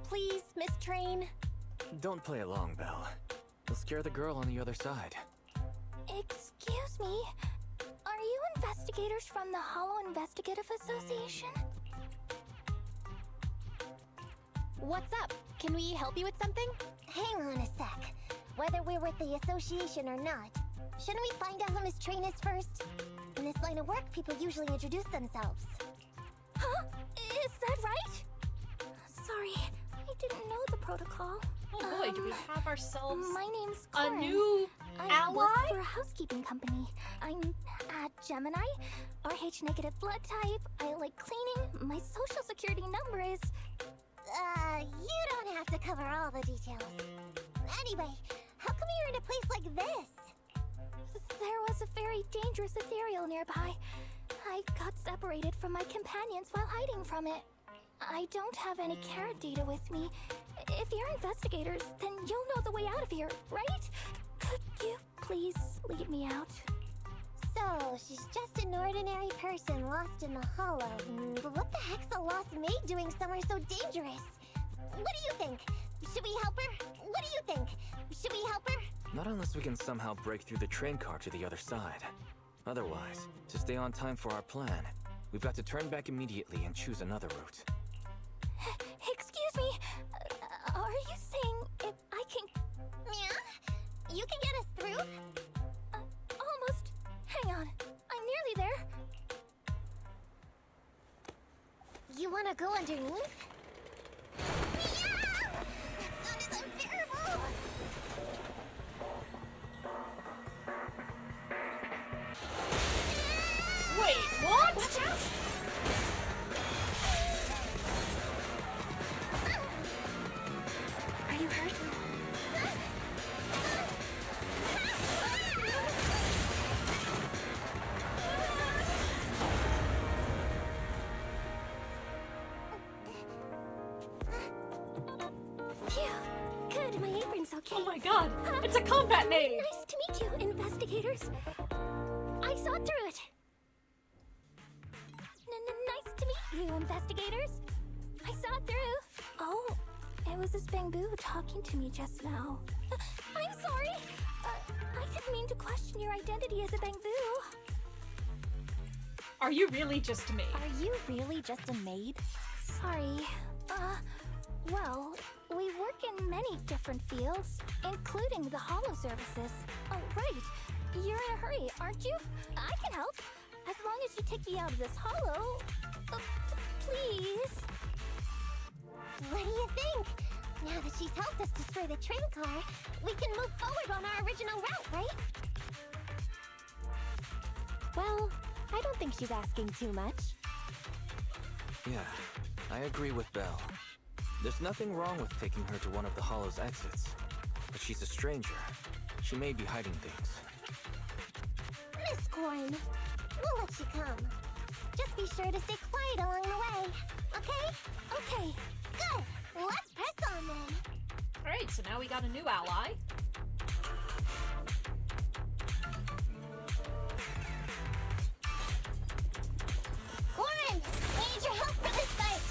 Please, Miss Train. Don't play along, Belle. You'll scare the girl on the other side. Excuse me? Are you investigators from the Hollow Investigative Association? What's up? Can we help you with something? Hang on a sec. Whether we're with the association or not, shouldn't we find out who Miss Train is first? In this line of work, people usually introduce themselves. Huh? Is that right? Sorry, I didn't know the protocol. Oh boy, do we have ourselves my name's a Corin. new I ally? work for a housekeeping company. I'm a Gemini, RH negative blood type. I like cleaning. My social security number is... You don't have to cover all the details. Anyway, how come you're in a place like this? There was a very dangerous ethereal nearby. I got separated from my companions while hiding from it. I don't have any carrot data with me. If you're investigators, then you'll know the way out of here, right? Could you please lead me out? So, she's just an ordinary person lost in the Hollow. But what the heck's a lost maid doing somewhere so dangerous? What do you think? Should we help her? What do you think? Should we help her? Not unless we can somehow break through the train car to the other side. Otherwise, to stay on time for our plan, we've got to turn back immediately and choose another route. Excuse me, are you saying if I can... Yeah? You can get us through? Almost. Hang on, I'm nearly there. You wanna go underneath? Yeah! That sound is unbearable! Wait, what? Watch out! Are you hurt? Phew. Good, my apron's okay. Oh my god, it's a combat maid! Nice to meet you, investigators. I saw through it. Nice to meet you, investigators. I saw through. Oh, It was this Bamboo talking to me just now. I'm sorry! I didn't mean to question your identity as a Bamboo. Are you really just a maid? Are you really just a maid? Sorry. Well, we work in many different fields, including the holo services. Oh, right. You're in a hurry, aren't you? I can help. As long as you take me out of this holo. Please. What do you think? Now that she's helped us destroy the train car, we can move forward on our original route, right? Well, I don't think she's asking too much. Yeah, I agree with Belle. There's nothing wrong with taking her to one of the Hollow's exits. But she's a stranger. She may be hiding things. Miss Corn, we'll let you come. Just be sure to stay quiet along the way, okay? Okay. Good! Let's press on then! Alright, so now we got a new ally. Corin! We need your help for this fight!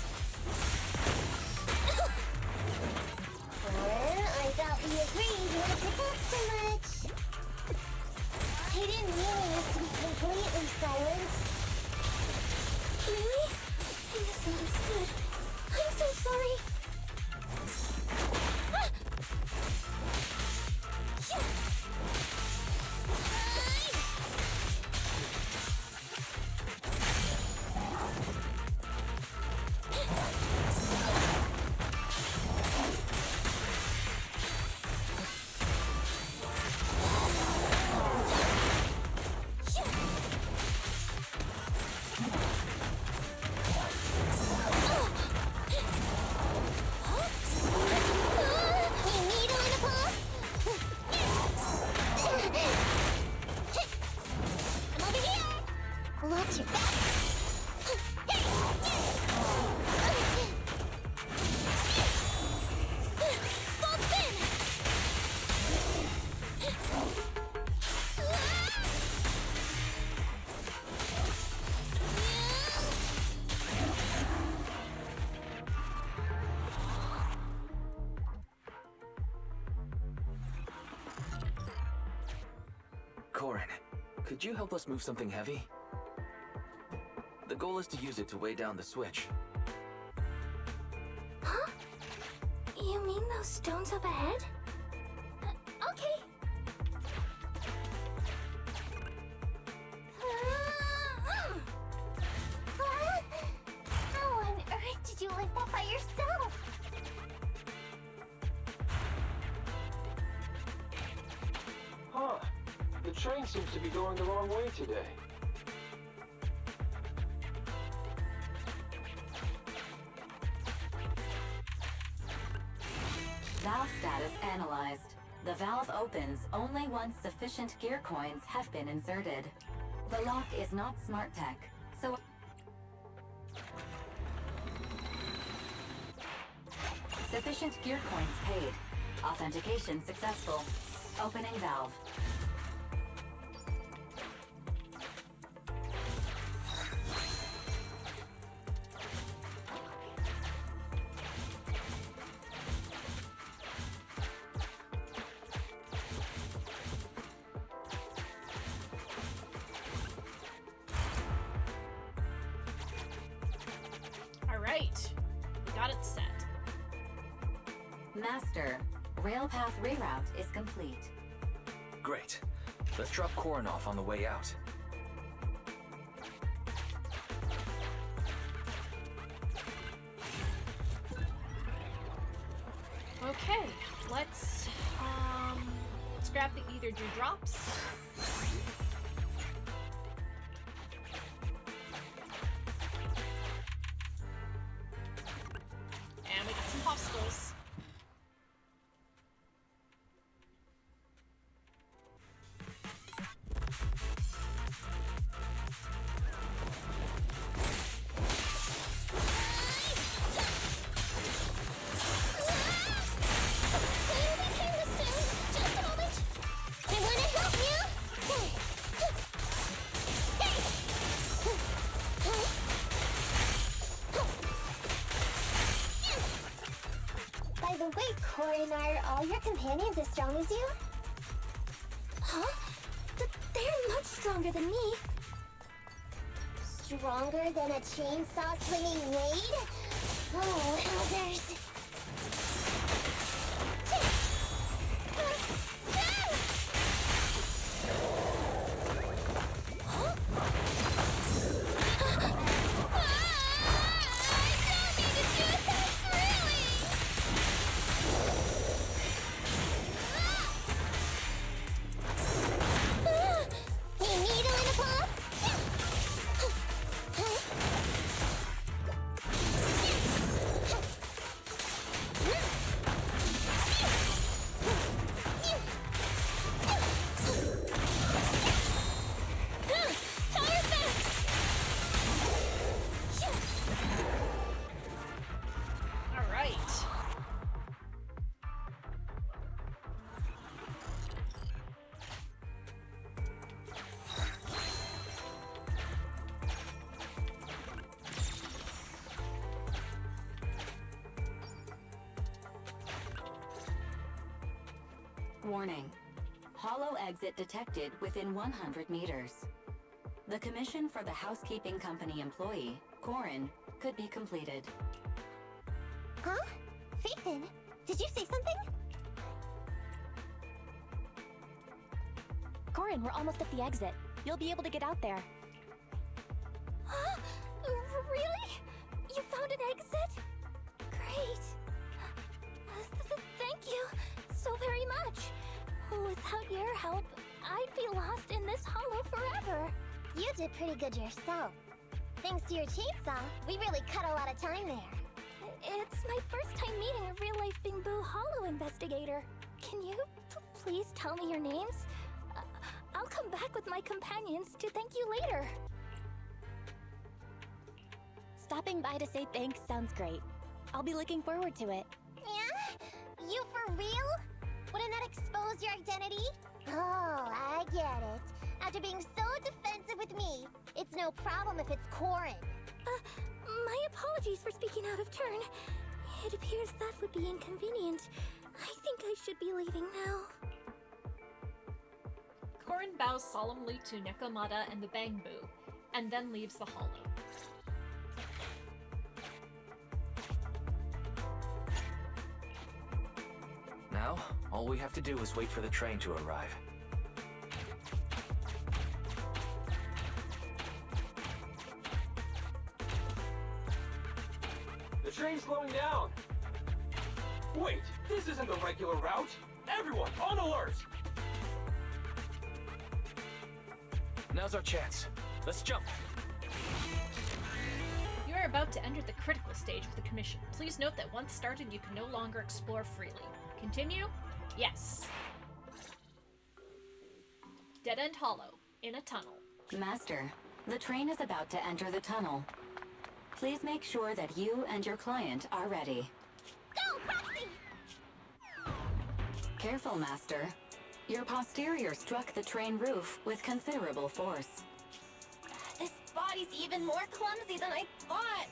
Corin, I thought we agreed not to talk too much. I didn't really have to be completely silent. Really? I misunderstood. I'm so sorry. Watch your back! Full spin! Corin, could you help us move something heavy? The goal is to use it to weigh down the switch. Huh? You mean those stones up ahead? Okay. How on earth did you lift that by yourself? Huh. The train seems to be going the wrong way today. Valve status analyzed. The valve opens only once sufficient gear coins have been inserted. The lock is not smart tech, so... Sufficient gear coins paid. Authentication successful. Opening valve. Alright, we got it set. Master, railpath reroute is complete. Great. Let's drop Corin off on the way out. Okay, let's grab the ether dewdrops. And we got some popsicles. Corin, are all your companions as strong as you? Huh? They're much stronger than me. Stronger than a chainsaw-swinging Wade? Oh, wowzers. Warning. Hollow exit detected within 100 meters. The commission for the housekeeping company employee, Corin, could be completed. Huh? Faithin, did you say something? Corin, we're almost at the exit. You'll be able to get out there. Huh? Really? You found an exit? Great. Thank you so very much. Without your help, I'd be lost in this hollow forever. You did pretty good yourself. Thanks to your chainsaw, we really cut a lot of time there. It's my first time meeting a real-life Bingboo Hollow investigator. Can you please tell me your names? I'll come back with my companions to thank you later. Stopping by to say thanks sounds great. I'll be looking forward to it. Yeah? You for real? Wouldn't that expose your identity? Oh, I get it. After being so defensive with me, it's no problem if it's Corin. My apologies for speaking out of turn. It appears that would be inconvenient. I think I should be leaving now. Corin bows solemnly to Nekomata and the Bangboo, and then leaves the hollow. Now, all we have to do is wait for the train to arrive. The train's slowing down! Wait, this isn't the regular route! Everyone, on alert! Now's our chance. Let's jump! You are about to enter the critical stage of the commission. Please note that once started, you can no longer explore freely. Continue? Yes. Dead-end hollow, in a tunnel. Master, the train is about to enter the tunnel. Please make sure that you and your client are ready. Go, Proxy! Careful, Master. Your posterior struck the train roof with considerable force. This body's even more clumsy than I thought.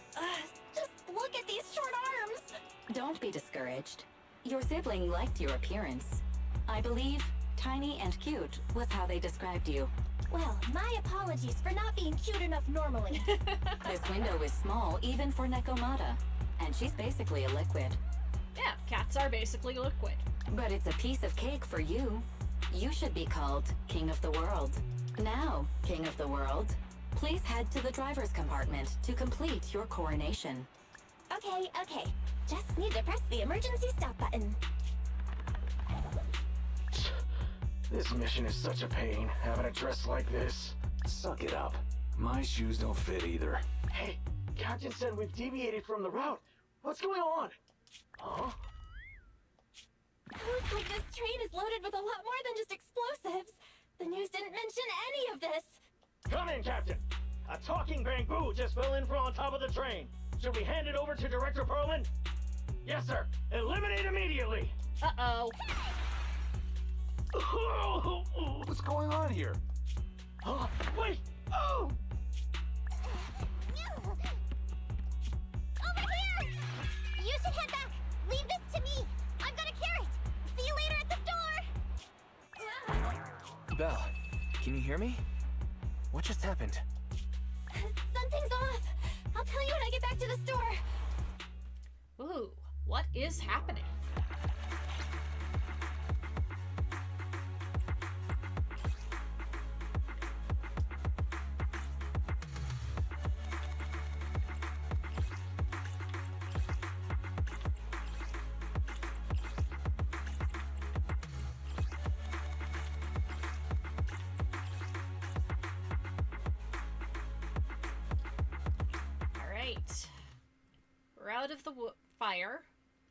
Just look at these short arms. Don't be discouraged. Your sibling liked your appearance. I believe tiny and cute was how they described you. Well, my apologies for not being cute enough normally. This window is small even for Nekomata, and she's basically a liquid. Yeah, cats are basically liquid. But it's a piece of cake for you. You should be called King of the World. Now, King of the World, please head to the driver's compartment to complete your coronation. Okay. Just need to press the emergency stop button. This mission is such a pain, having a dress like this. Suck it up. My shoes don't fit either. Hey, Captain said we've deviated from the route. What's going on? Huh? Looks like this train is loaded with a lot more than just explosives. The news didn't mention any of this. Come in, Captain. A talking Bangboo just fell in from on top of the train. Should we hand it over to Director Perlman? Yes, sir. Eliminate immediately. Uh-oh. What's going on here? Wait! Oh! Over here! You should head back. Leave this to me. I'm gonna carry Belle, can you hear me? What just happened? Something's off. I'll tell you when I get back to the store. Ooh, what is happening? We're out of the fire,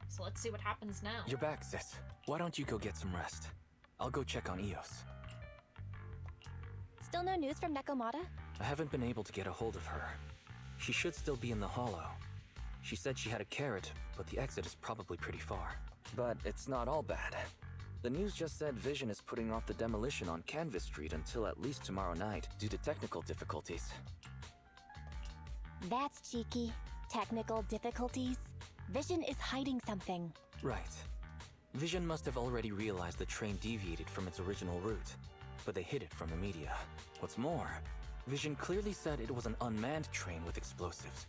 so let's see what happens now. You're back, sis. Why don't you go get some rest? I'll go check on Eos. Still no news from Nekomata? I haven't been able to get a hold of her. She should still be in the hollow. She said she had a carrot, but the exit is probably pretty far. But it's not all bad. The news just said Vision is putting off the demolition on Canvas Street until at least tomorrow night due to technical difficulties. That's cheeky. Technical difficulties? Vision is hiding something. Right. Vision must have already realized the train deviated from its original route, but they hid it from the media. What's more, Vision clearly said it was an unmanned train with explosives,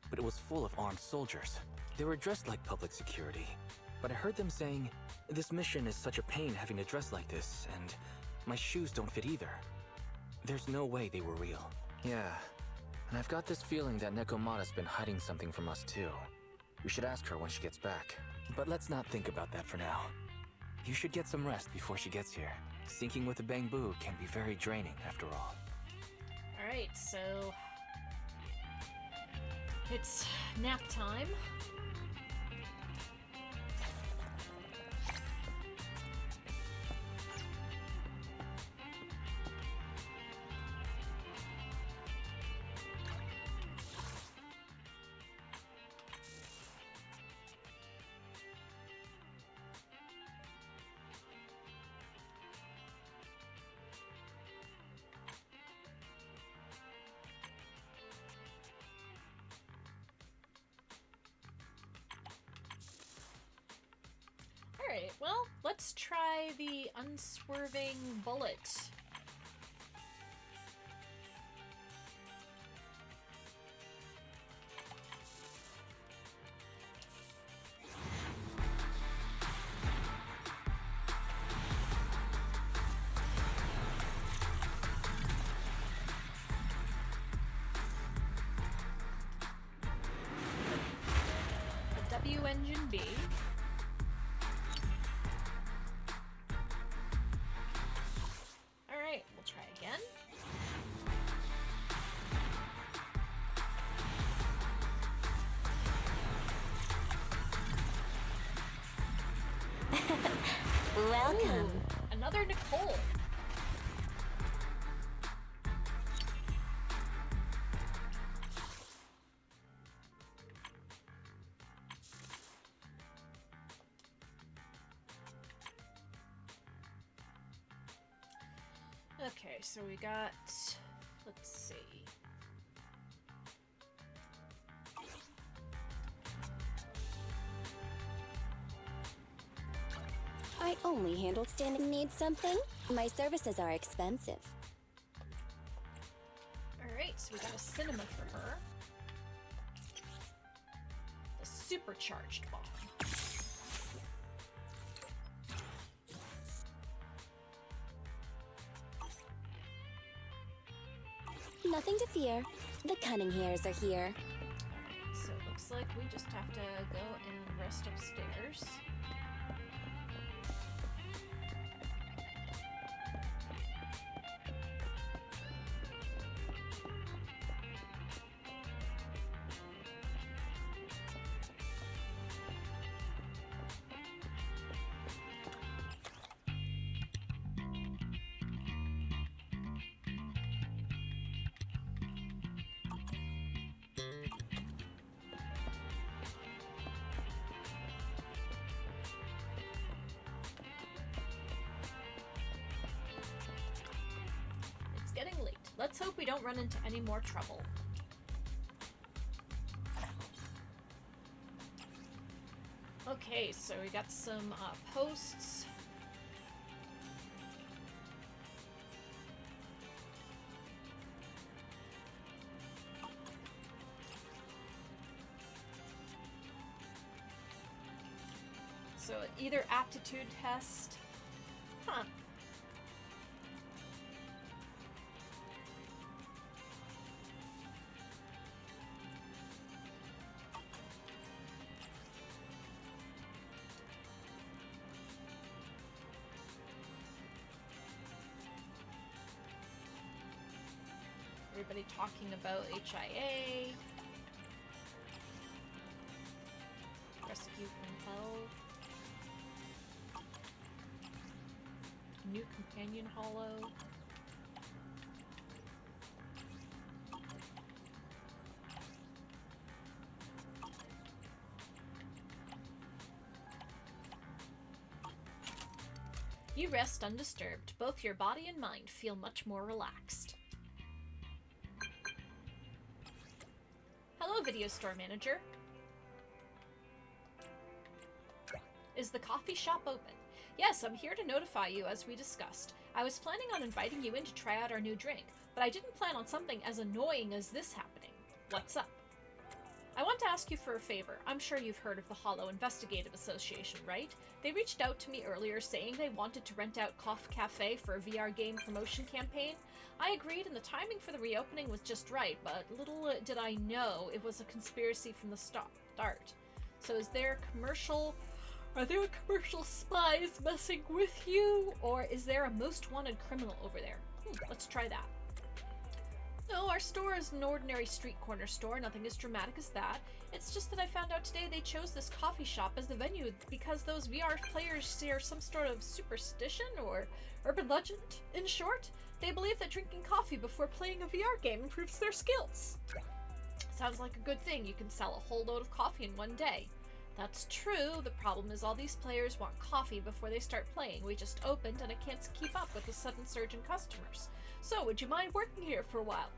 but it was full of armed soldiers. They were dressed like public security, but I heard them saying, "This mission is such a pain having to dress like this, and my shoes don't fit either." There's no way they were real. Yeah. And I've got this feeling that Nekomata's been hiding something from us too. We should ask her when she gets back. But let's not think about that for now. You should get some rest before she gets here. Syncing with the Bangbu can be very draining after all. Alright, so... it's nap time. Alright, well, let's try the unswerving bullet. The W engine B. We'll try again. Welcome. Ooh, another Nicole. Okay, so we got, let's see. I only handle standing. Need something? My services are expensive. Alright, so we got a cinema for her. The supercharged bomb. Nothing to fear. The cunning hairs are here. So it looks like we just have to go and rest upstairs. Getting late. Let's hope we don't run into any more trouble. Okay, so we got some posts. So either aptitude test. Huh. Everybody talking about HIA. Rescue from hell. New companion hollow. You rest undisturbed. Both your body and mind feel much more relaxed. Hello, video store manager. Is the coffee shop open? Yes, I'm here to notify you as we discussed. I was planning on inviting you in to try out our new drink, but I didn't plan on something as annoying as this happening. What's up? I want to ask you for a favor. I'm sure you've heard of the Hollow Investigative Association, right? They reached out to me earlier saying they wanted to rent out Cough Cafe for a VR game promotion campaign. I agreed, and the timing for the reopening was just right, but little did I know it was a conspiracy from the start. So is there are there commercial spies messing with you? Or is there a most wanted criminal over there? Let's try that. No, our store is an ordinary street corner store, nothing as dramatic as that. It's just that I found out today they chose this coffee shop as the venue because those VR players share some sort of superstition or urban legend. In short, they believe that drinking coffee before playing a VR game improves their skills. Sounds like a good thing. You can sell a whole load of coffee in one day. That's true. The problem is all these players want coffee before they start playing. We just opened and I can't keep up with the sudden surge in customers. So, would you mind working here for a while?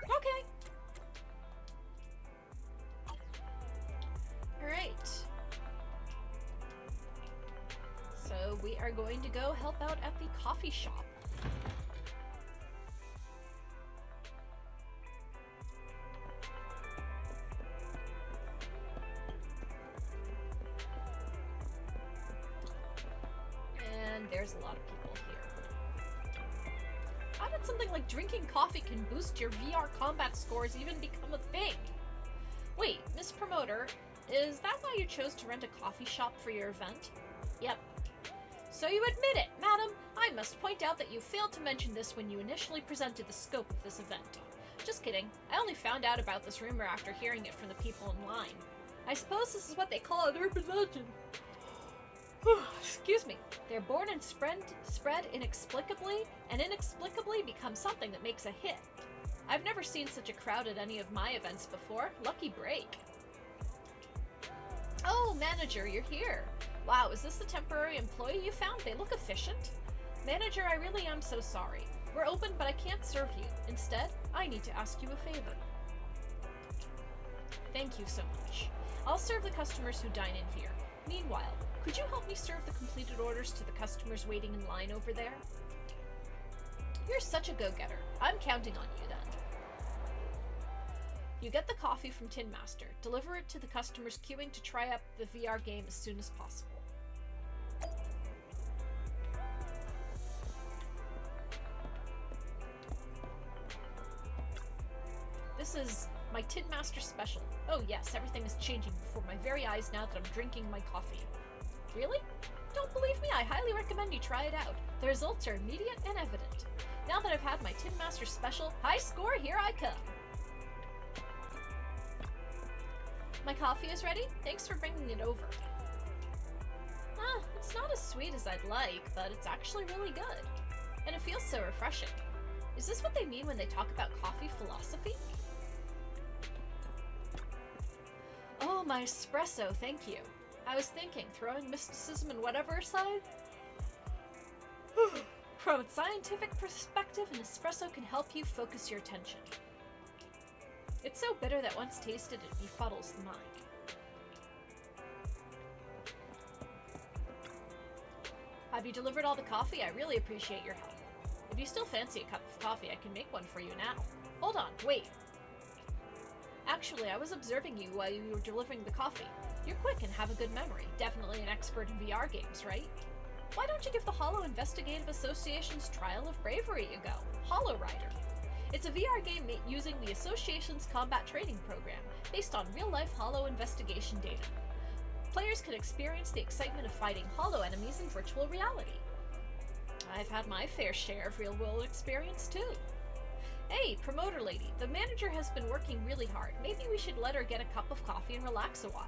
Okay. Alright. So, we are going to go help out at the coffee shop. And there's a lot of people here. How did something like drinking coffee can boost your VR combat scores even become a thing? Wait, Miss Promoter, is that why you chose to rent a coffee shop for your event? Yep. So you admit it, madam. I must point out that you failed to mention this when you initially presented the scope of this event. Just kidding. I only found out about this rumor after hearing it from the people in line. I suppose this is what they call an urban legend. Excuse me. They're born and spread inexplicably, and inexplicably become something that makes a hit. I've never seen such a crowd at any of my events before. Lucky break. Oh, manager, you're here. Wow, is this the temporary employee you found? They look efficient. Manager, I really am so sorry. We're open, but I can't serve you. Instead, I need to ask you a favor. Thank you so much. I'll serve the customers who dine in here. Meanwhile, could you help me serve the completed orders to the customers waiting in line over there? You're such a go-getter. I'm counting on you then. You get the coffee from Tin Master. Deliver it to the customers queuing to try up the VR game as soon as possible. This is my Tin Master special. Oh yes, everything is changing before my very eyes now that I'm drinking my coffee. Really? Don't believe me? I highly recommend you try it out. The results are immediate and evident. Now that I've had my Tin Master special, high score, here I come. My coffee is ready? Thanks for bringing it over. It's not as sweet as I'd like, but it's actually really good. And it feels so refreshing. Is this what they mean when they talk about coffee philosophy? Oh, my espresso, thank you. I was thinking, throwing mysticism and whatever aside. From a scientific perspective, an espresso can help you focus your attention. It's so bitter that once tasted, it befuddles the mind. Have you delivered all the coffee? I really appreciate your help. If you still fancy a cup of coffee, I can make one for you now. Hold on, wait. Actually, I was observing you while you were delivering the coffee. You're quick and have a good memory. Definitely an expert in VR games, right? Why don't you give the Hollow Investigative Association's Trial of Bravery a go? Hollow Rider. It's a VR game using the Association's combat training program, based on real-life Hollow investigation data. Players can experience the excitement of fighting Hollow enemies in virtual reality. I've had my fair share of real-world experience, too. Hey, promoter lady, the manager has been working really hard. Maybe we should let her get a cup of coffee and relax a while.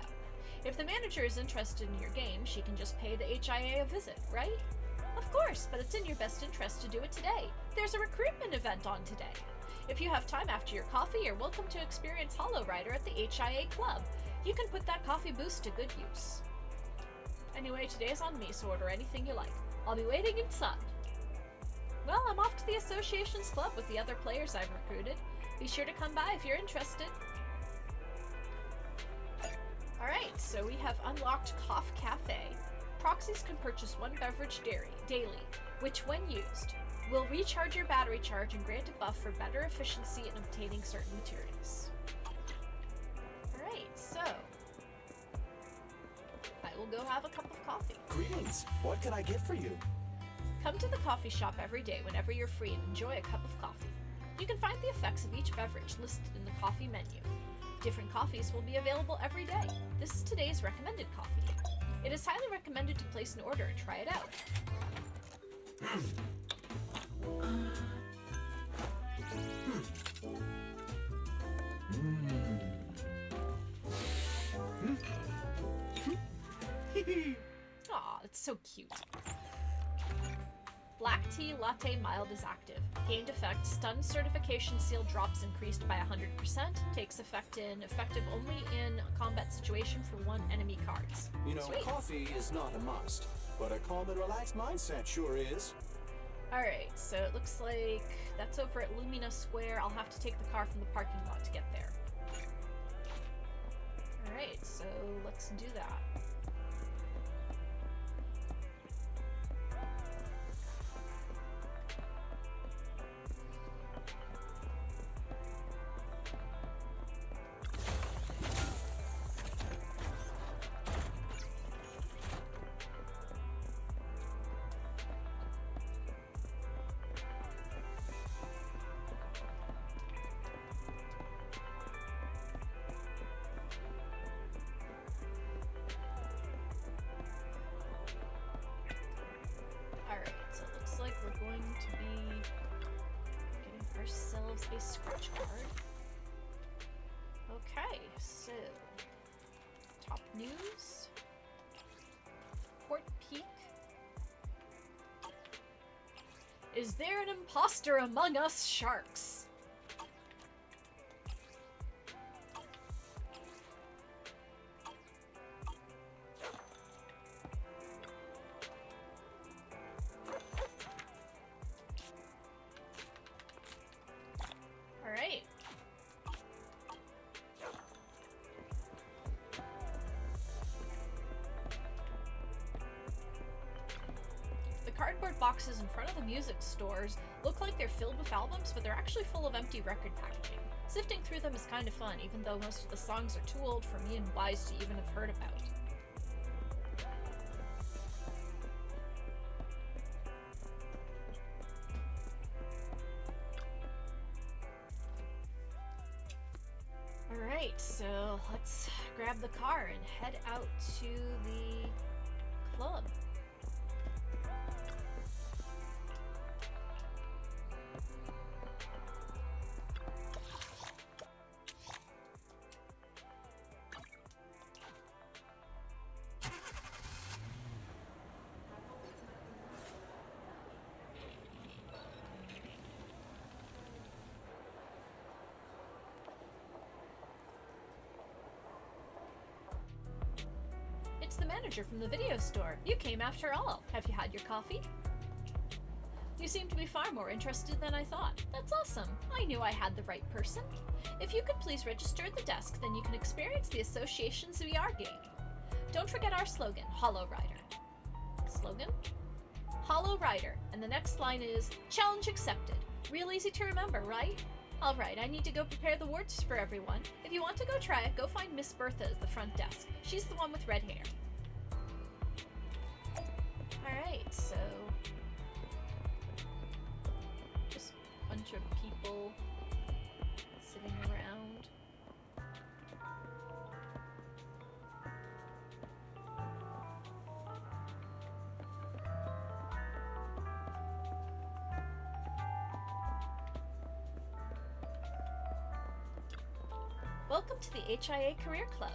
If the manager is interested in your game, she can just pay the HIA a visit, right? Of course, but it's in your best interest to do it today. There's a recruitment event on today. If you have time after your coffee, you're welcome to experience Hollow Rider at the HIA Club. You can put that coffee boost to good use. Anyway, today's on me, so order anything you like. I'll be waiting inside. Well, I'm off to the Association's club with the other players I've recruited. Be sure to come by if you're interested. Alright, so we have unlocked Cough Cafe. Proxies can purchase one beverage daily, which when used, will recharge your battery charge and grant a buff for better efficiency in obtaining certain materials. Alright, so I will go have a cup of coffee. Greetings. What can I get for you? Come to the coffee shop every day whenever you're free and enjoy a cup of coffee. You can find the effects of each beverage listed in the coffee menu. Different coffees will be available every day. This is today's recommended coffee. It is highly recommended to place an order and try it out. Aw, it's so cute. Black tea latte mild is active. Gained effect, stun certification seal drops increased by 100%. Takes effect only in a combat situation for one enemy cards. You know, Sweet. coffee is not a must, but a calm and relaxed mindset sure is. Alright, so it looks like that's over at Lumina Square. I'll have to take the car from the parking lot to get there. Alright, so let's do that. We're going to be getting ourselves a scratch card. Okay, so top news. Port Peak. Is there an imposter among us sharks? Cardboard boxes in front of the music stores look like they're filled with albums, but they're actually full of empty record packaging. Sifting through them is kind of fun, even though most of the songs are too old for me and Wise to even have heard about. Alright, so let's grab the car and head out to the club. It's the manager from the video store. You came after all. Have you had your coffee? You seem to be far more interested than I thought. That's awesome. I knew I had the right person. If you could please register at the desk, then you can experience the Association's VR game. Don't forget our slogan, Hollow Rider. Slogan? Hollow Rider. And the next line is, challenge accepted. Real easy to remember, right? Alright, I need to go prepare the wards for everyone. If you want to go try it, go find Miss Bertha at the front desk. She's the one with red hair. Alright, so... just a bunch of people sitting around. Welcome to the HIA Career Club.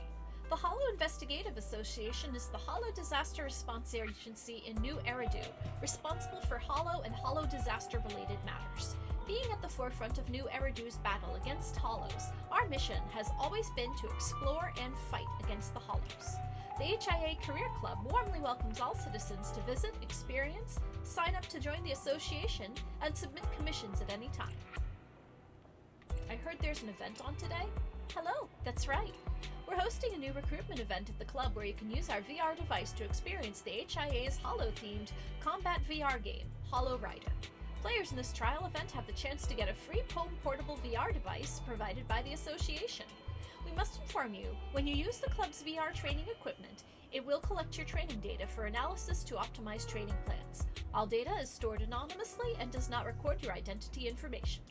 The Hollow Investigative Association is the Hollow Disaster Response Agency in New Eridu, responsible for Hollow and Hollow disaster-related matters. Being at the forefront of New Eridu's battle against Hollows, our mission has always been to explore and fight against the Hollows. The HIA Career Club warmly welcomes all citizens to visit, experience, sign up to join the association, and submit commissions at any time. I heard there's an event on today? Hello, that's right. We're hosting a new recruitment event at the club where you can use our VR device to experience the HIA's Hollow-themed combat VR game, Hollow Rider. Players in this trial event have the chance to get a free home portable VR device provided by the association. We must inform you, when you use the club's VR training equipment, it will collect your training data for analysis to optimize training plans. All data is stored anonymously and does not record your identity information.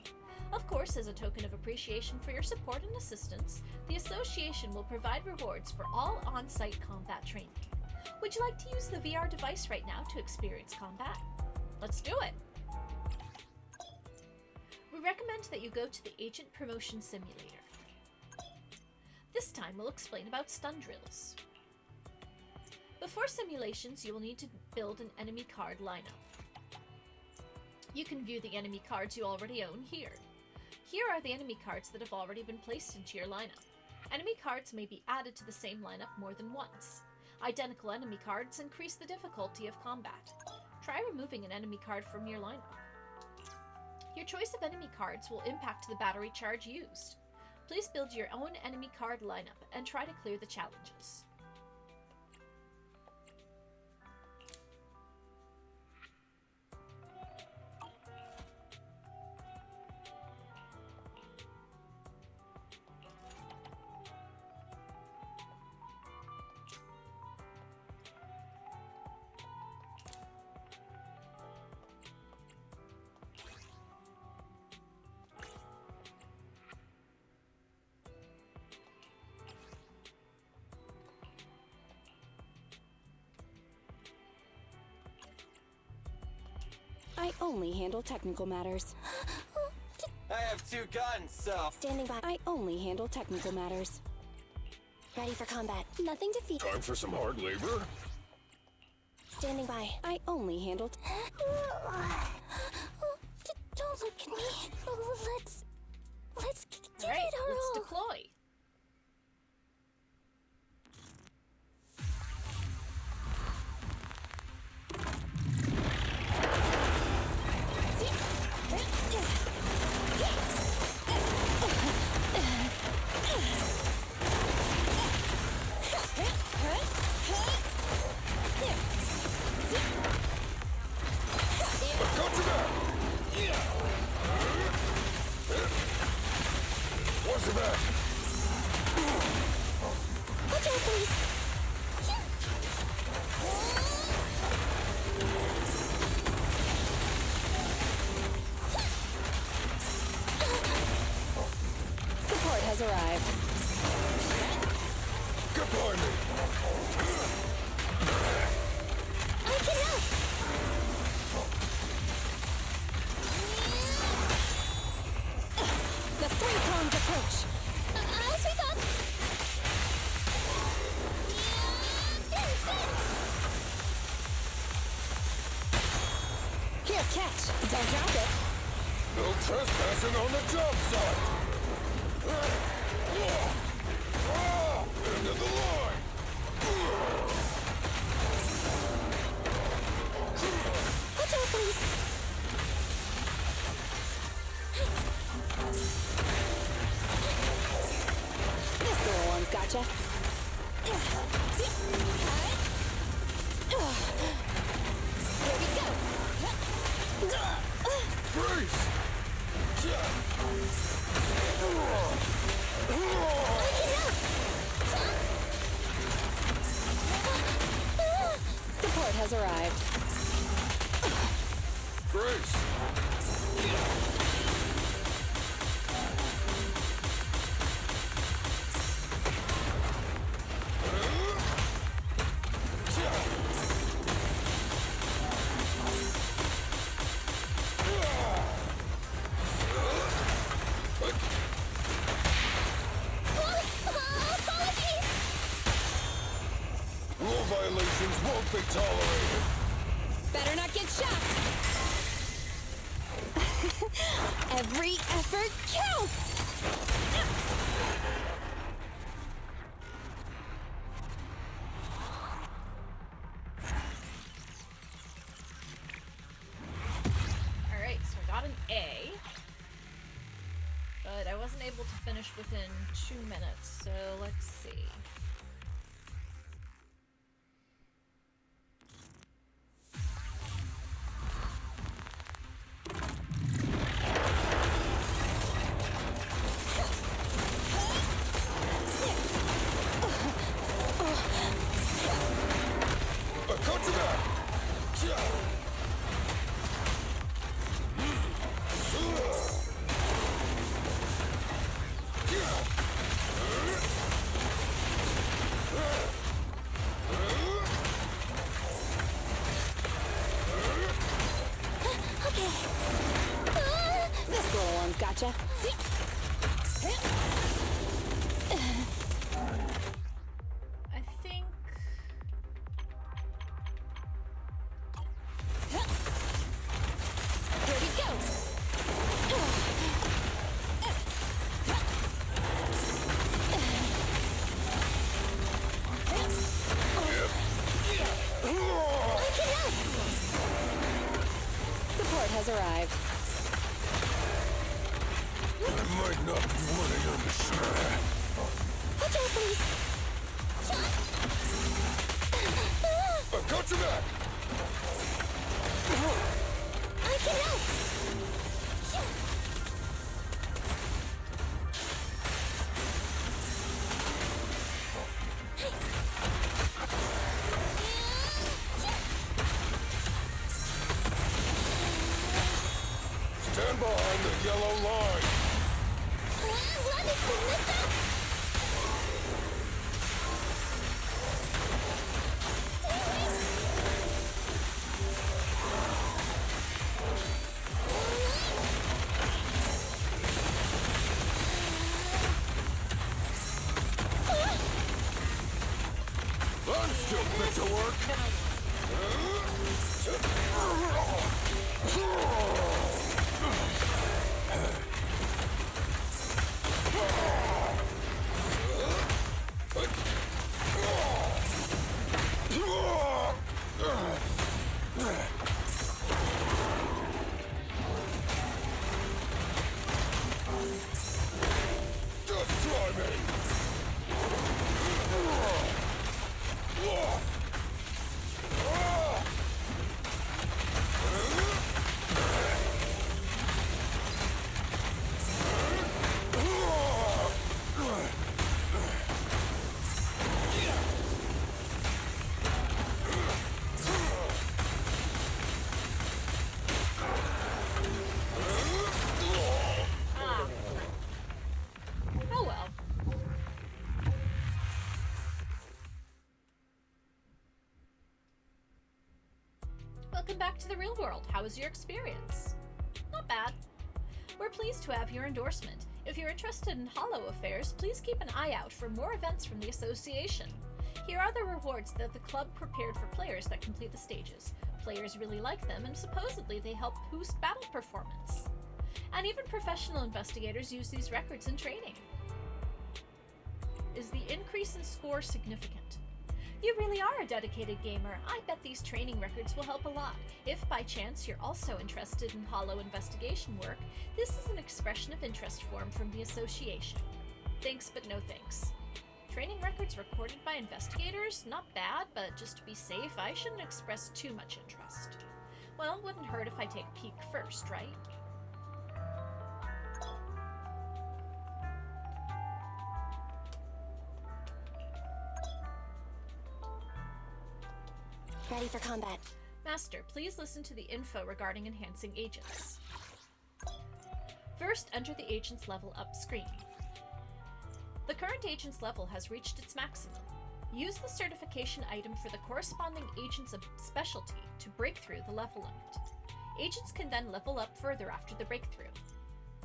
Of course, as a token of appreciation for your support and assistance, the association will provide rewards for all on-site combat training. Would you like to use the VR device right now to experience combat? Let's do it! We recommend that you go to the Agent Promotion Simulator. This time we'll explain about stun drills. Before simulations, you will need to build an enemy card lineup. You can view the enemy cards you already own here. Here are the enemy cards that have already been placed into your lineup. Enemy cards may be added to the same lineup more than once. Identical enemy cards increase the difficulty of combat. Try removing an enemy card from your lineup. Your choice of enemy cards will impact the battery charge used. Please build your own enemy card lineup and try to clear the challenges. I only handle technical matters. I have 2 guns, so... Standing by. I only handle technical matters. Ready for combat. Nothing to fear. Time for some hard labor? Standing by. I only handle... Don't look at me. Let's get Alright, it all. let's deploy. Watch out, please. Support has arrived. Goodbye, me. I can help. The three-pronged approach. I'll speak up. Here, catch. Don't drop it. No trespassing on the job site. End of the line. Watch out, please. This little one's gotcha. Here we go. Grace! Support has arrived. Grace! Rule violations won't be tolerated. Better not get shot. Every effort counts. Alright, so I got an A. But I wasn't able to finish within 2 minutes, so let's see. This little one's gotcha. I think... Here we go. Support has arrived. I might not be what I understand. Watch out, please. I got your back! I can help. Stand behind the yellow line! I'm still fit to work! Just try me! Oh well. Welcome back to the real world. How was your experience? Not bad. We're pleased to have your endorsement. If you're interested in Hollow affairs, please keep an eye out for more events from the association. Here are the rewards that the club prepared for players that complete the stages. Players really like them, and supposedly they help boost battle performance. And even professional investigators use these records in training. Is the increase in score significant? You really are a dedicated gamer. I bet these training records will help a lot. If by chance you're also interested in Hollow investigation work, this is an expression of interest form from the association. Thanks, but no thanks. Training records recorded by investigators? Not bad, but just to be safe, I shouldn't express too much interest. Well, wouldn't hurt if I take a peek first, right? Ready for combat. Master, please listen to the info regarding enhancing agents. First, enter the agent's level up screen. The current agent's level has reached its maximum. Use the certification item for the corresponding agent's specialty to break through the level limit. Agents can then level up further after the breakthrough.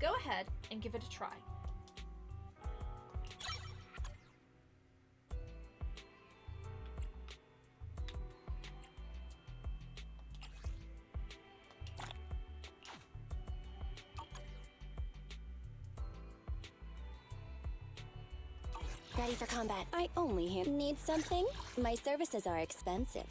Go ahead and give it a try. Ready for combat. I only need something. My services are expensive.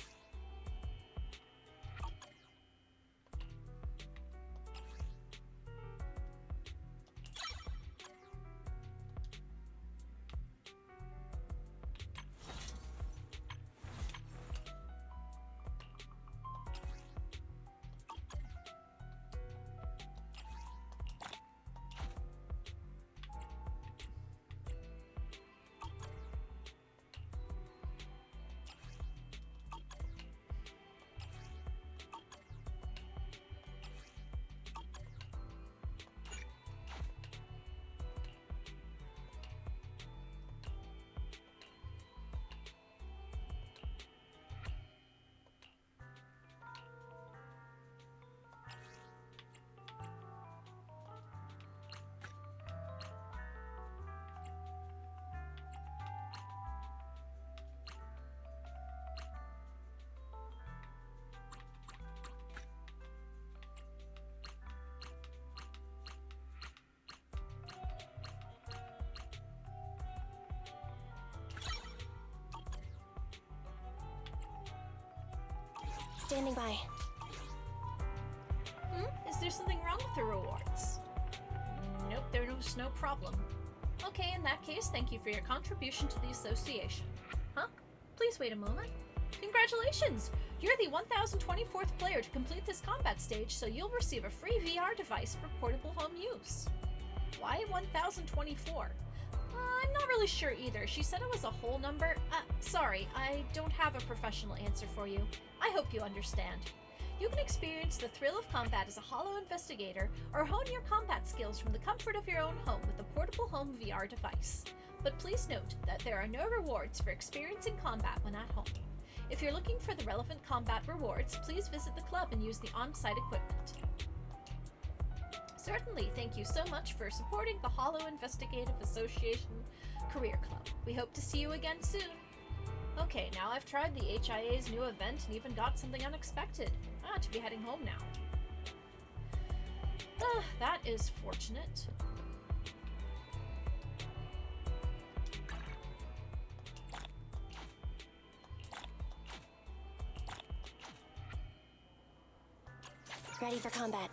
Standing by. Is there something wrong with the rewards? Nope, there's no problem. Okay, in that case, thank you for your contribution to the association. Huh? Please wait a moment. Congratulations! You're the 1024th player to complete this combat stage, so you'll receive a free VR device for portable home use. Why 1024? I'm not really sure either. She said it was a whole number. Sorry, I don't have a professional answer for you. I hope you understand. You can experience the thrill of combat as a Hollow investigator, or hone your combat skills from the comfort of your own home with a portable home VR device. But please note that there are no rewards for experiencing combat when at home. If you're looking for the relevant combat rewards, please visit the club and use the on-site equipment. Certainly, thank you so much for supporting the Hollow Investigative Association Career Club. We hope to see you again soon. Okay, now I've tried the HIA's new event and even got something unexpected. To be heading home now. That is fortunate. Ready for combat.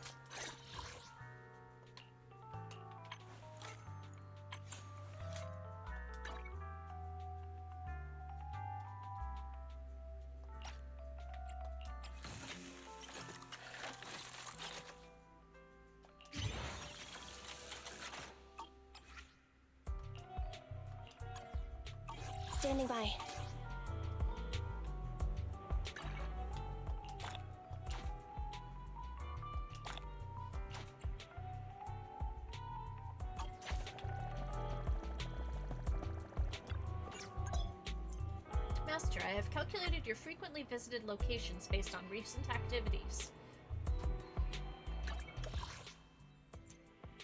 Standing by. Master, I have calculated your frequently visited locations based on recent activities.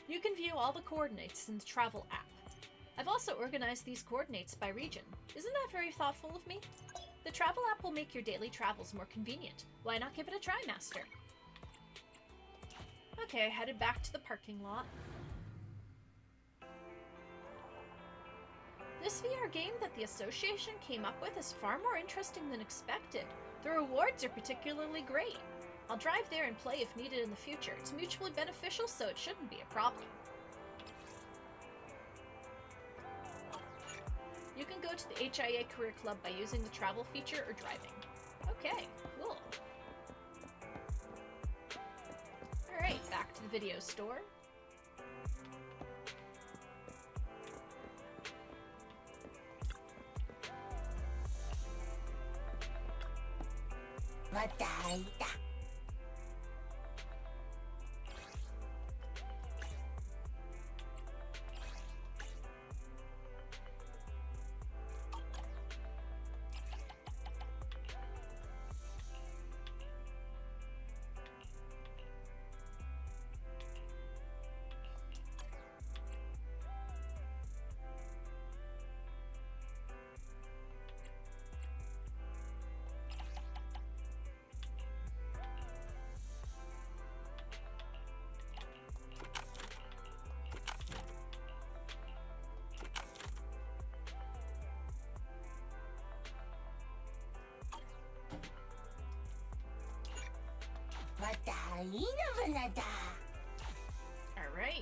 You can view all the coordinates in the travel app. I've also organized these coordinates by region. Isn't that very thoughtful of me? The travel app will make your daily travels more convenient. Why not give it a try, Master? Okay, headed back to the parking lot. This VR game that the association came up with is far more interesting than expected. The rewards are particularly great. I'll drive there and play if needed in the future. It's mutually beneficial, so it shouldn't be a problem. You can go to the HIA Career Club by using the travel feature or driving. Okay, cool. Alright, back to the video store. Alright.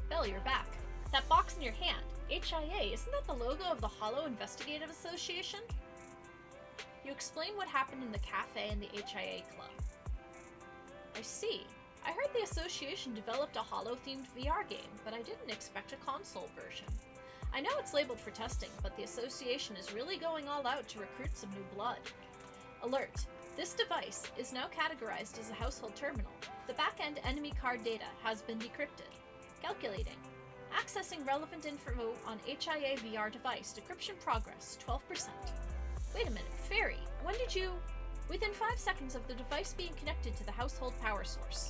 Belle, you're back. That box in your hand, HIA, isn't that the logo of the Hollow Investigative Association? You explain what happened in the cafe and the HIA club. I see. I heard the association developed a Hollow-themed VR game, but I didn't expect a console version. I know it's labeled for testing, but the association is really going all out to recruit some new blood. Alert! This device is now categorized as a household terminal. The back-end enemy card data has been decrypted. Calculating. Accessing relevant info on HIA VR device. Decryption progress, 12%. Wait a minute, Fairy, when did you... Within 5 seconds of the device being connected to the household power source.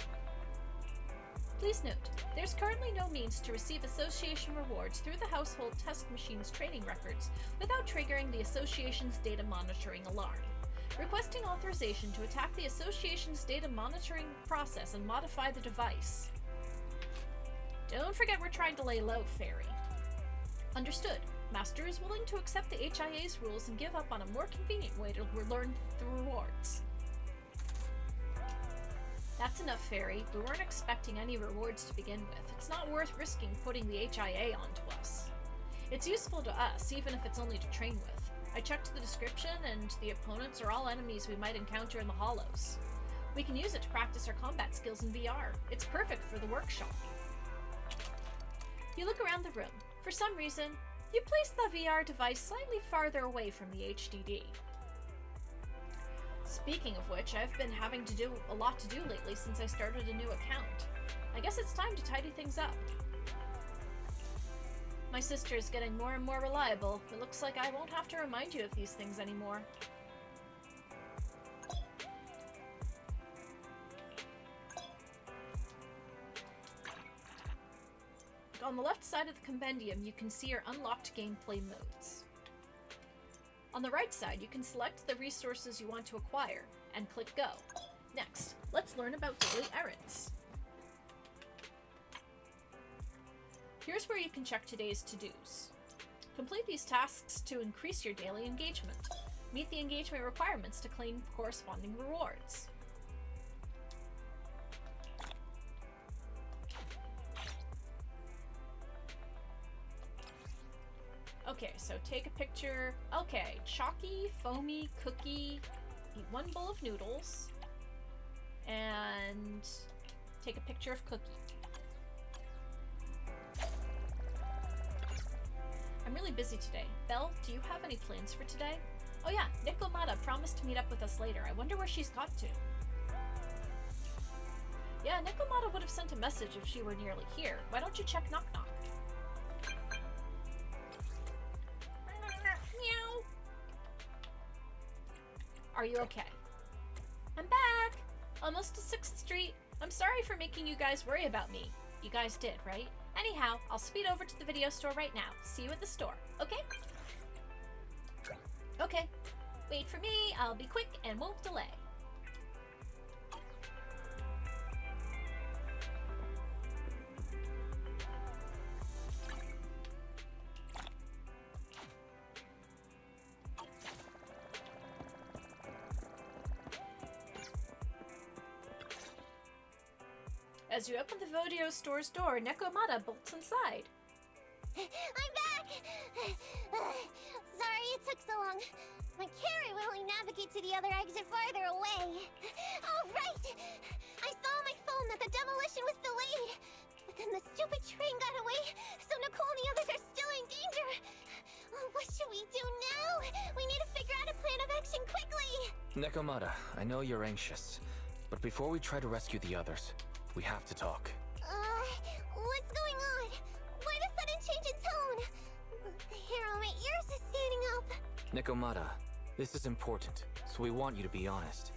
Please note, there's currently no means to receive association rewards through the household test machine's training records without triggering the association's data monitoring alarm. Requesting authorization to attack the association's data monitoring process and modify the device. Don't forget we're trying to lay low, Fairy. Understood. Master is willing to accept the HIA's rules and give up on a more convenient way to learn the rewards. That's enough, Fairy. We weren't expecting any rewards to begin with. It's not worth risking putting the HIA onto us. It's useful to us, even if it's only to train with. I checked the description, and the opponents are all enemies we might encounter in the Hollows. We can use it to practice our combat skills in VR. It's perfect for the workshop. You look around the room. For some reason, you place the VR device slightly farther away from the HDD. Speaking of which, I've been having to do a lot to do lately since I started a new account. I guess it's time to tidy things up. My sister is getting more and more reliable. It looks like I won't have to remind you of these things anymore. On the left side of the compendium, you can see your unlocked gameplay modes. On the right side, you can select the resources you want to acquire, and click Go. Next, let's learn about daily errands. Here's where you can check today's to-dos. Complete these tasks to increase your daily engagement. Meet the engagement requirements to claim corresponding rewards. Okay, so take a picture. Okay, chalky, foamy, cookie. Eat 1 bowl of noodles. And take a picture of cookie. I'm really busy today. Belle, do you have any plans for today? Oh yeah, Nicolmata promised to meet up with us later. I wonder where she's got to. Yeah, Nicolmata would have sent a message if she were nearly here. Why don't you check Knock Knock? Meow. Are you okay? I'm back! Almost to 6th Street. I'm sorry for making you guys worry about me. You guys did, right? Anyhow, I'll speed over to the video store right now. See you at the store, okay? Okay. Wait for me, I'll be quick and won't delay. As you open the video store's door, Nekomata bolts inside. I'm back! Sorry it took so long. My carrot would only navigate to the other exit farther away. Oh, right! I saw on my phone that the demolition was delayed. But then the stupid train got away, so Nicole and the others are still in danger. Oh, what should we do now? We need to figure out a plan of action quickly! Nekomata, I know you're anxious, but before we try to rescue the others, we have to talk. What's going on? Why the sudden change in tone? The hair on my ears is standing up. Nekomata, this is important, so we want you to be honest.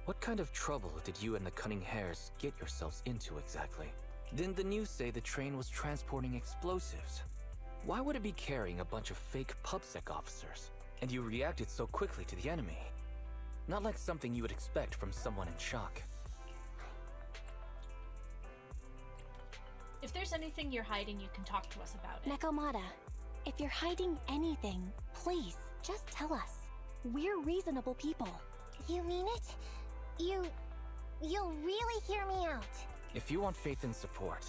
What kind of trouble did you and the Cunning Hares get yourselves into exactly? Didn't the news say the train was transporting explosives? Why would it be carrying a bunch of fake PubSec officers? And you reacted so quickly to the enemy. Not like something you would expect from someone in shock. If there's anything you're hiding, you can talk to us about it. Nekomata, if you're hiding anything, please, just tell us. We're reasonable people. You mean it? You'll really hear me out. If you want faith and support,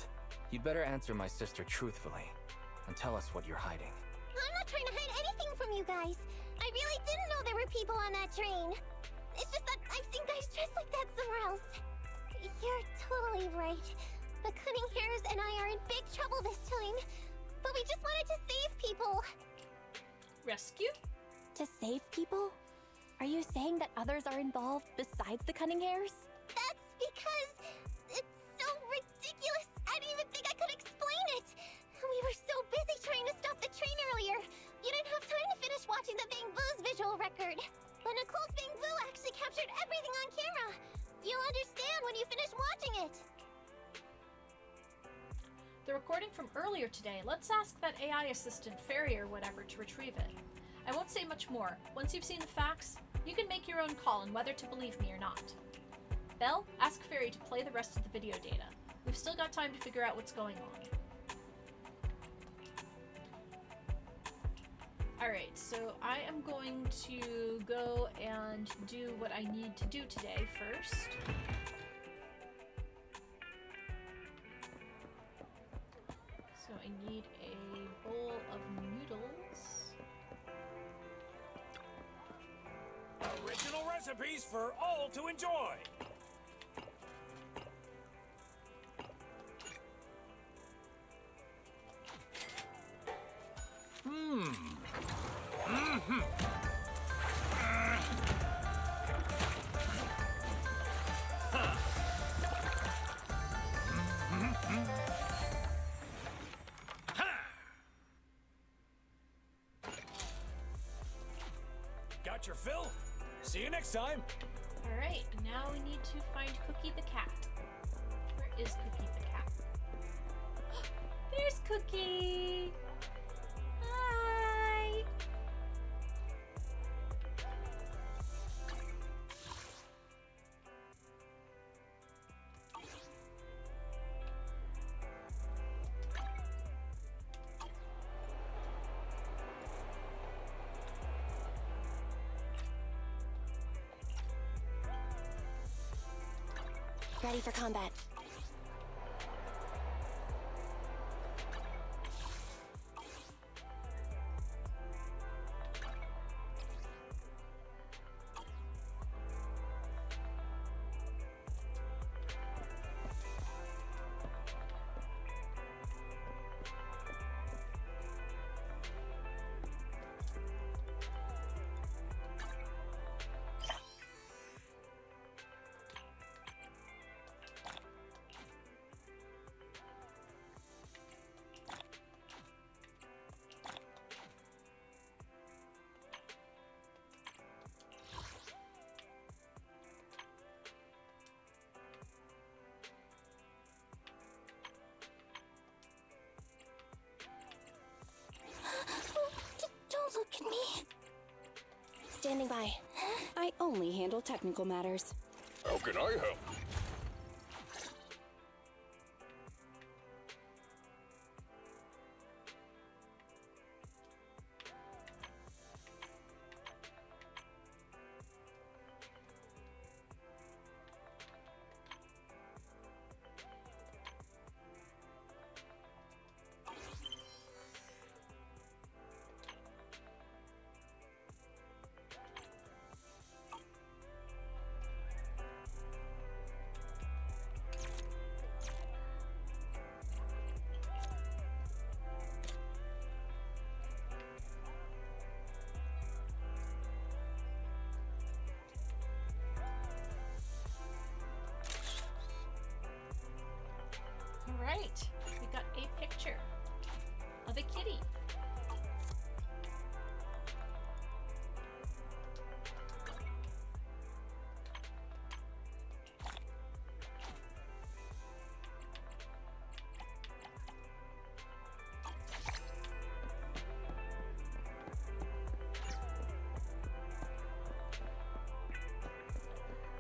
you'd better answer my sister truthfully and tell us what you're hiding. I'm not trying to hide anything from you guys. I really didn't know there were people on that train. It's just that I've seen guys dressed like that somewhere else. You're totally right. The Cunning Hares and I are in big trouble this time. But we just wanted to save people. Rescue? To save people? Are you saying that others are involved besides the Cunning Hares? That's because it's so ridiculous. I didn't even think I could explain it. We were so busy trying to stop the train earlier. You didn't have time to finish watching the Bang Boo's visual record. But Nicole's Bang Boo actually captured everything on camera. You'll understand when you finish watching it. The recording from earlier today, let's ask that AI assistant Fairy or whatever to retrieve it. I won't say much more. Once you've seen the facts, you can make your own call on whether to believe me or not. Belle, ask Fairy to play the rest of the video data. We've still got time to figure out what's going on. Alright, so I am going to go and do what I need to do today first. So I need a bowl of noodles. Original recipes for all to enjoy! Got your fill? See you next time! Alright, now we need to find Cookie the cat. Where is Cookie the cat? There's Cookie! Hi! Ready for combat. Don't look at me. Standing by. I only handle technical matters. How can I help? Alright, we got a picture of a kitty.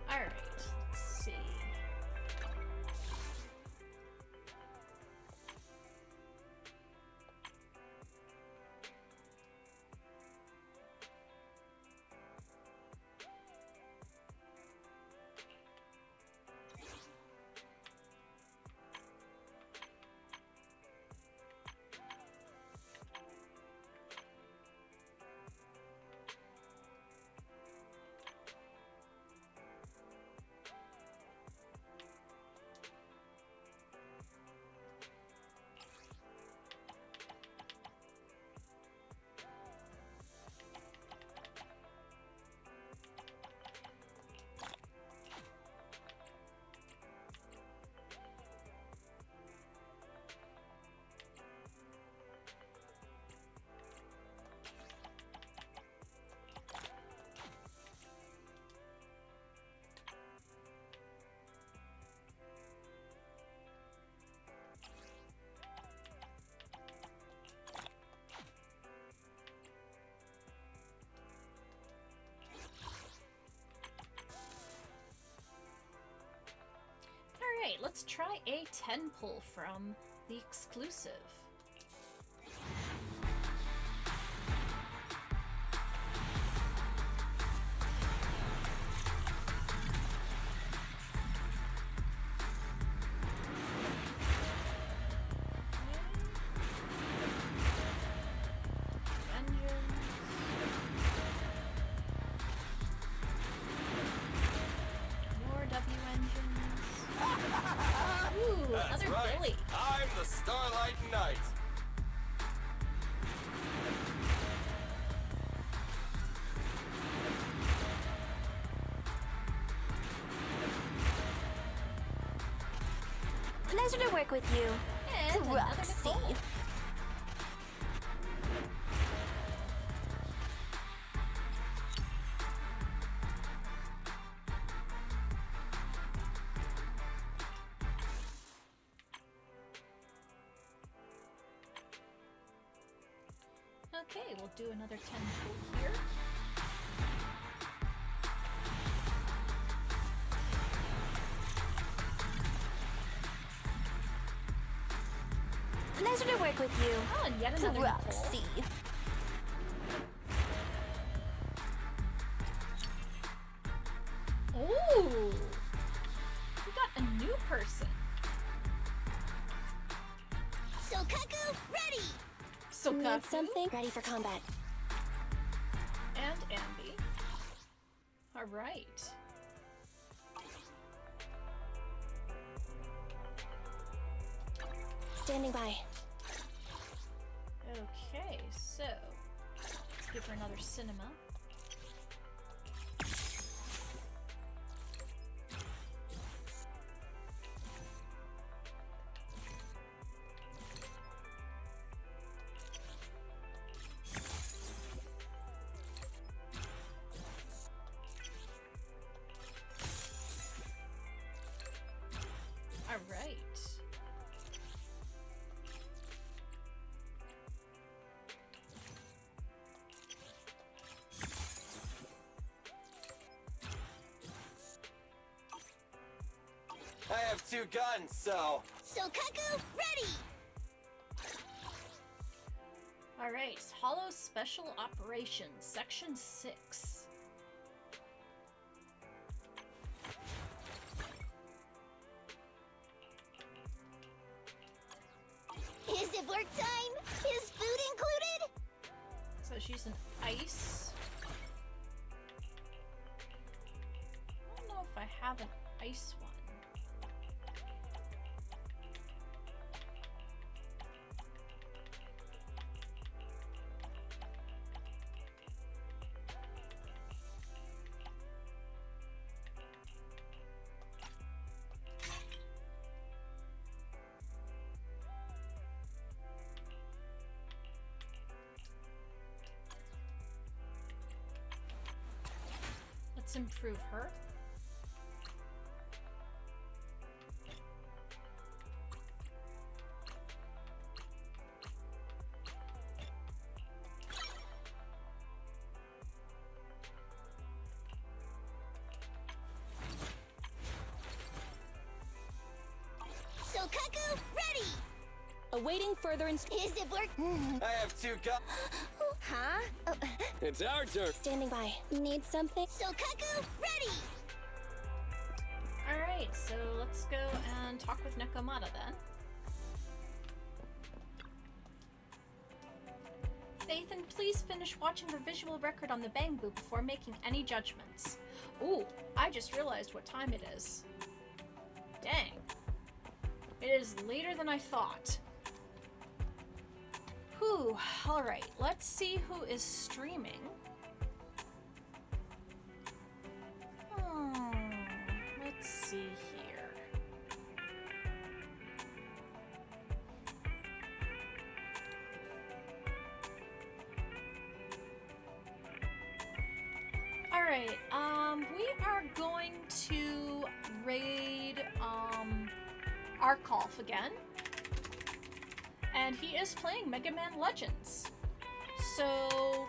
Alright, let's see. Alright, let's try a 10 pull from the exclusive. More W engines. Ooh, That's another right. Billy. I'm the Starlight Knight. Pleasure to work with you. And another Roxy. Nicole. Okay, we'll do another 10 pull here. Pleasure to work with you. Oh, and yet another Roxy. Nicole. Ooh! We got a new person. Sokaku, ready! Sokaku Need something? Ready for combat. and Ambi. Alright. Standing by. Okay, so let's give her another cinema. Alright. I have 2 guns, so... Sokaku, ready! Alright, Hollow Special Operations, Section 6. Is it work time? Is food included? So she's an ice. I don't know if I have an ice one. improve her. Shokaku, ready! Awaiting further Is it work? I have 2 cups. Huh? It's our turn. Standing by. Need something? Shokaku, ready! Alright, so let's go and talk with Nekomata then. Nathan, please finish watching the visual record on the Bangbu before making any judgments. Ooh, I just realized what time it is. Dang. It is later than I thought. Whew, alright, let's see who is streaming. Let's see here. Alright, we are going to raid, Arkolf again. And he is playing Mega Man Legends. So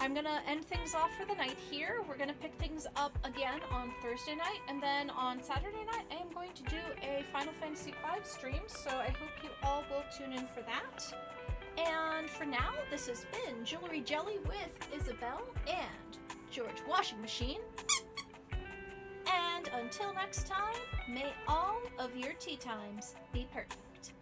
I'm gonna end things off for the night here. We're gonna pick things up again on Thursday night, and then on Saturday night I am going to do a Final Fantasy V stream, so I hope you all will tune in for that. And for now, this has been Jewelry Jelly with Isabel and George Washing Machine. And until next time, may all of your tea times be perfect.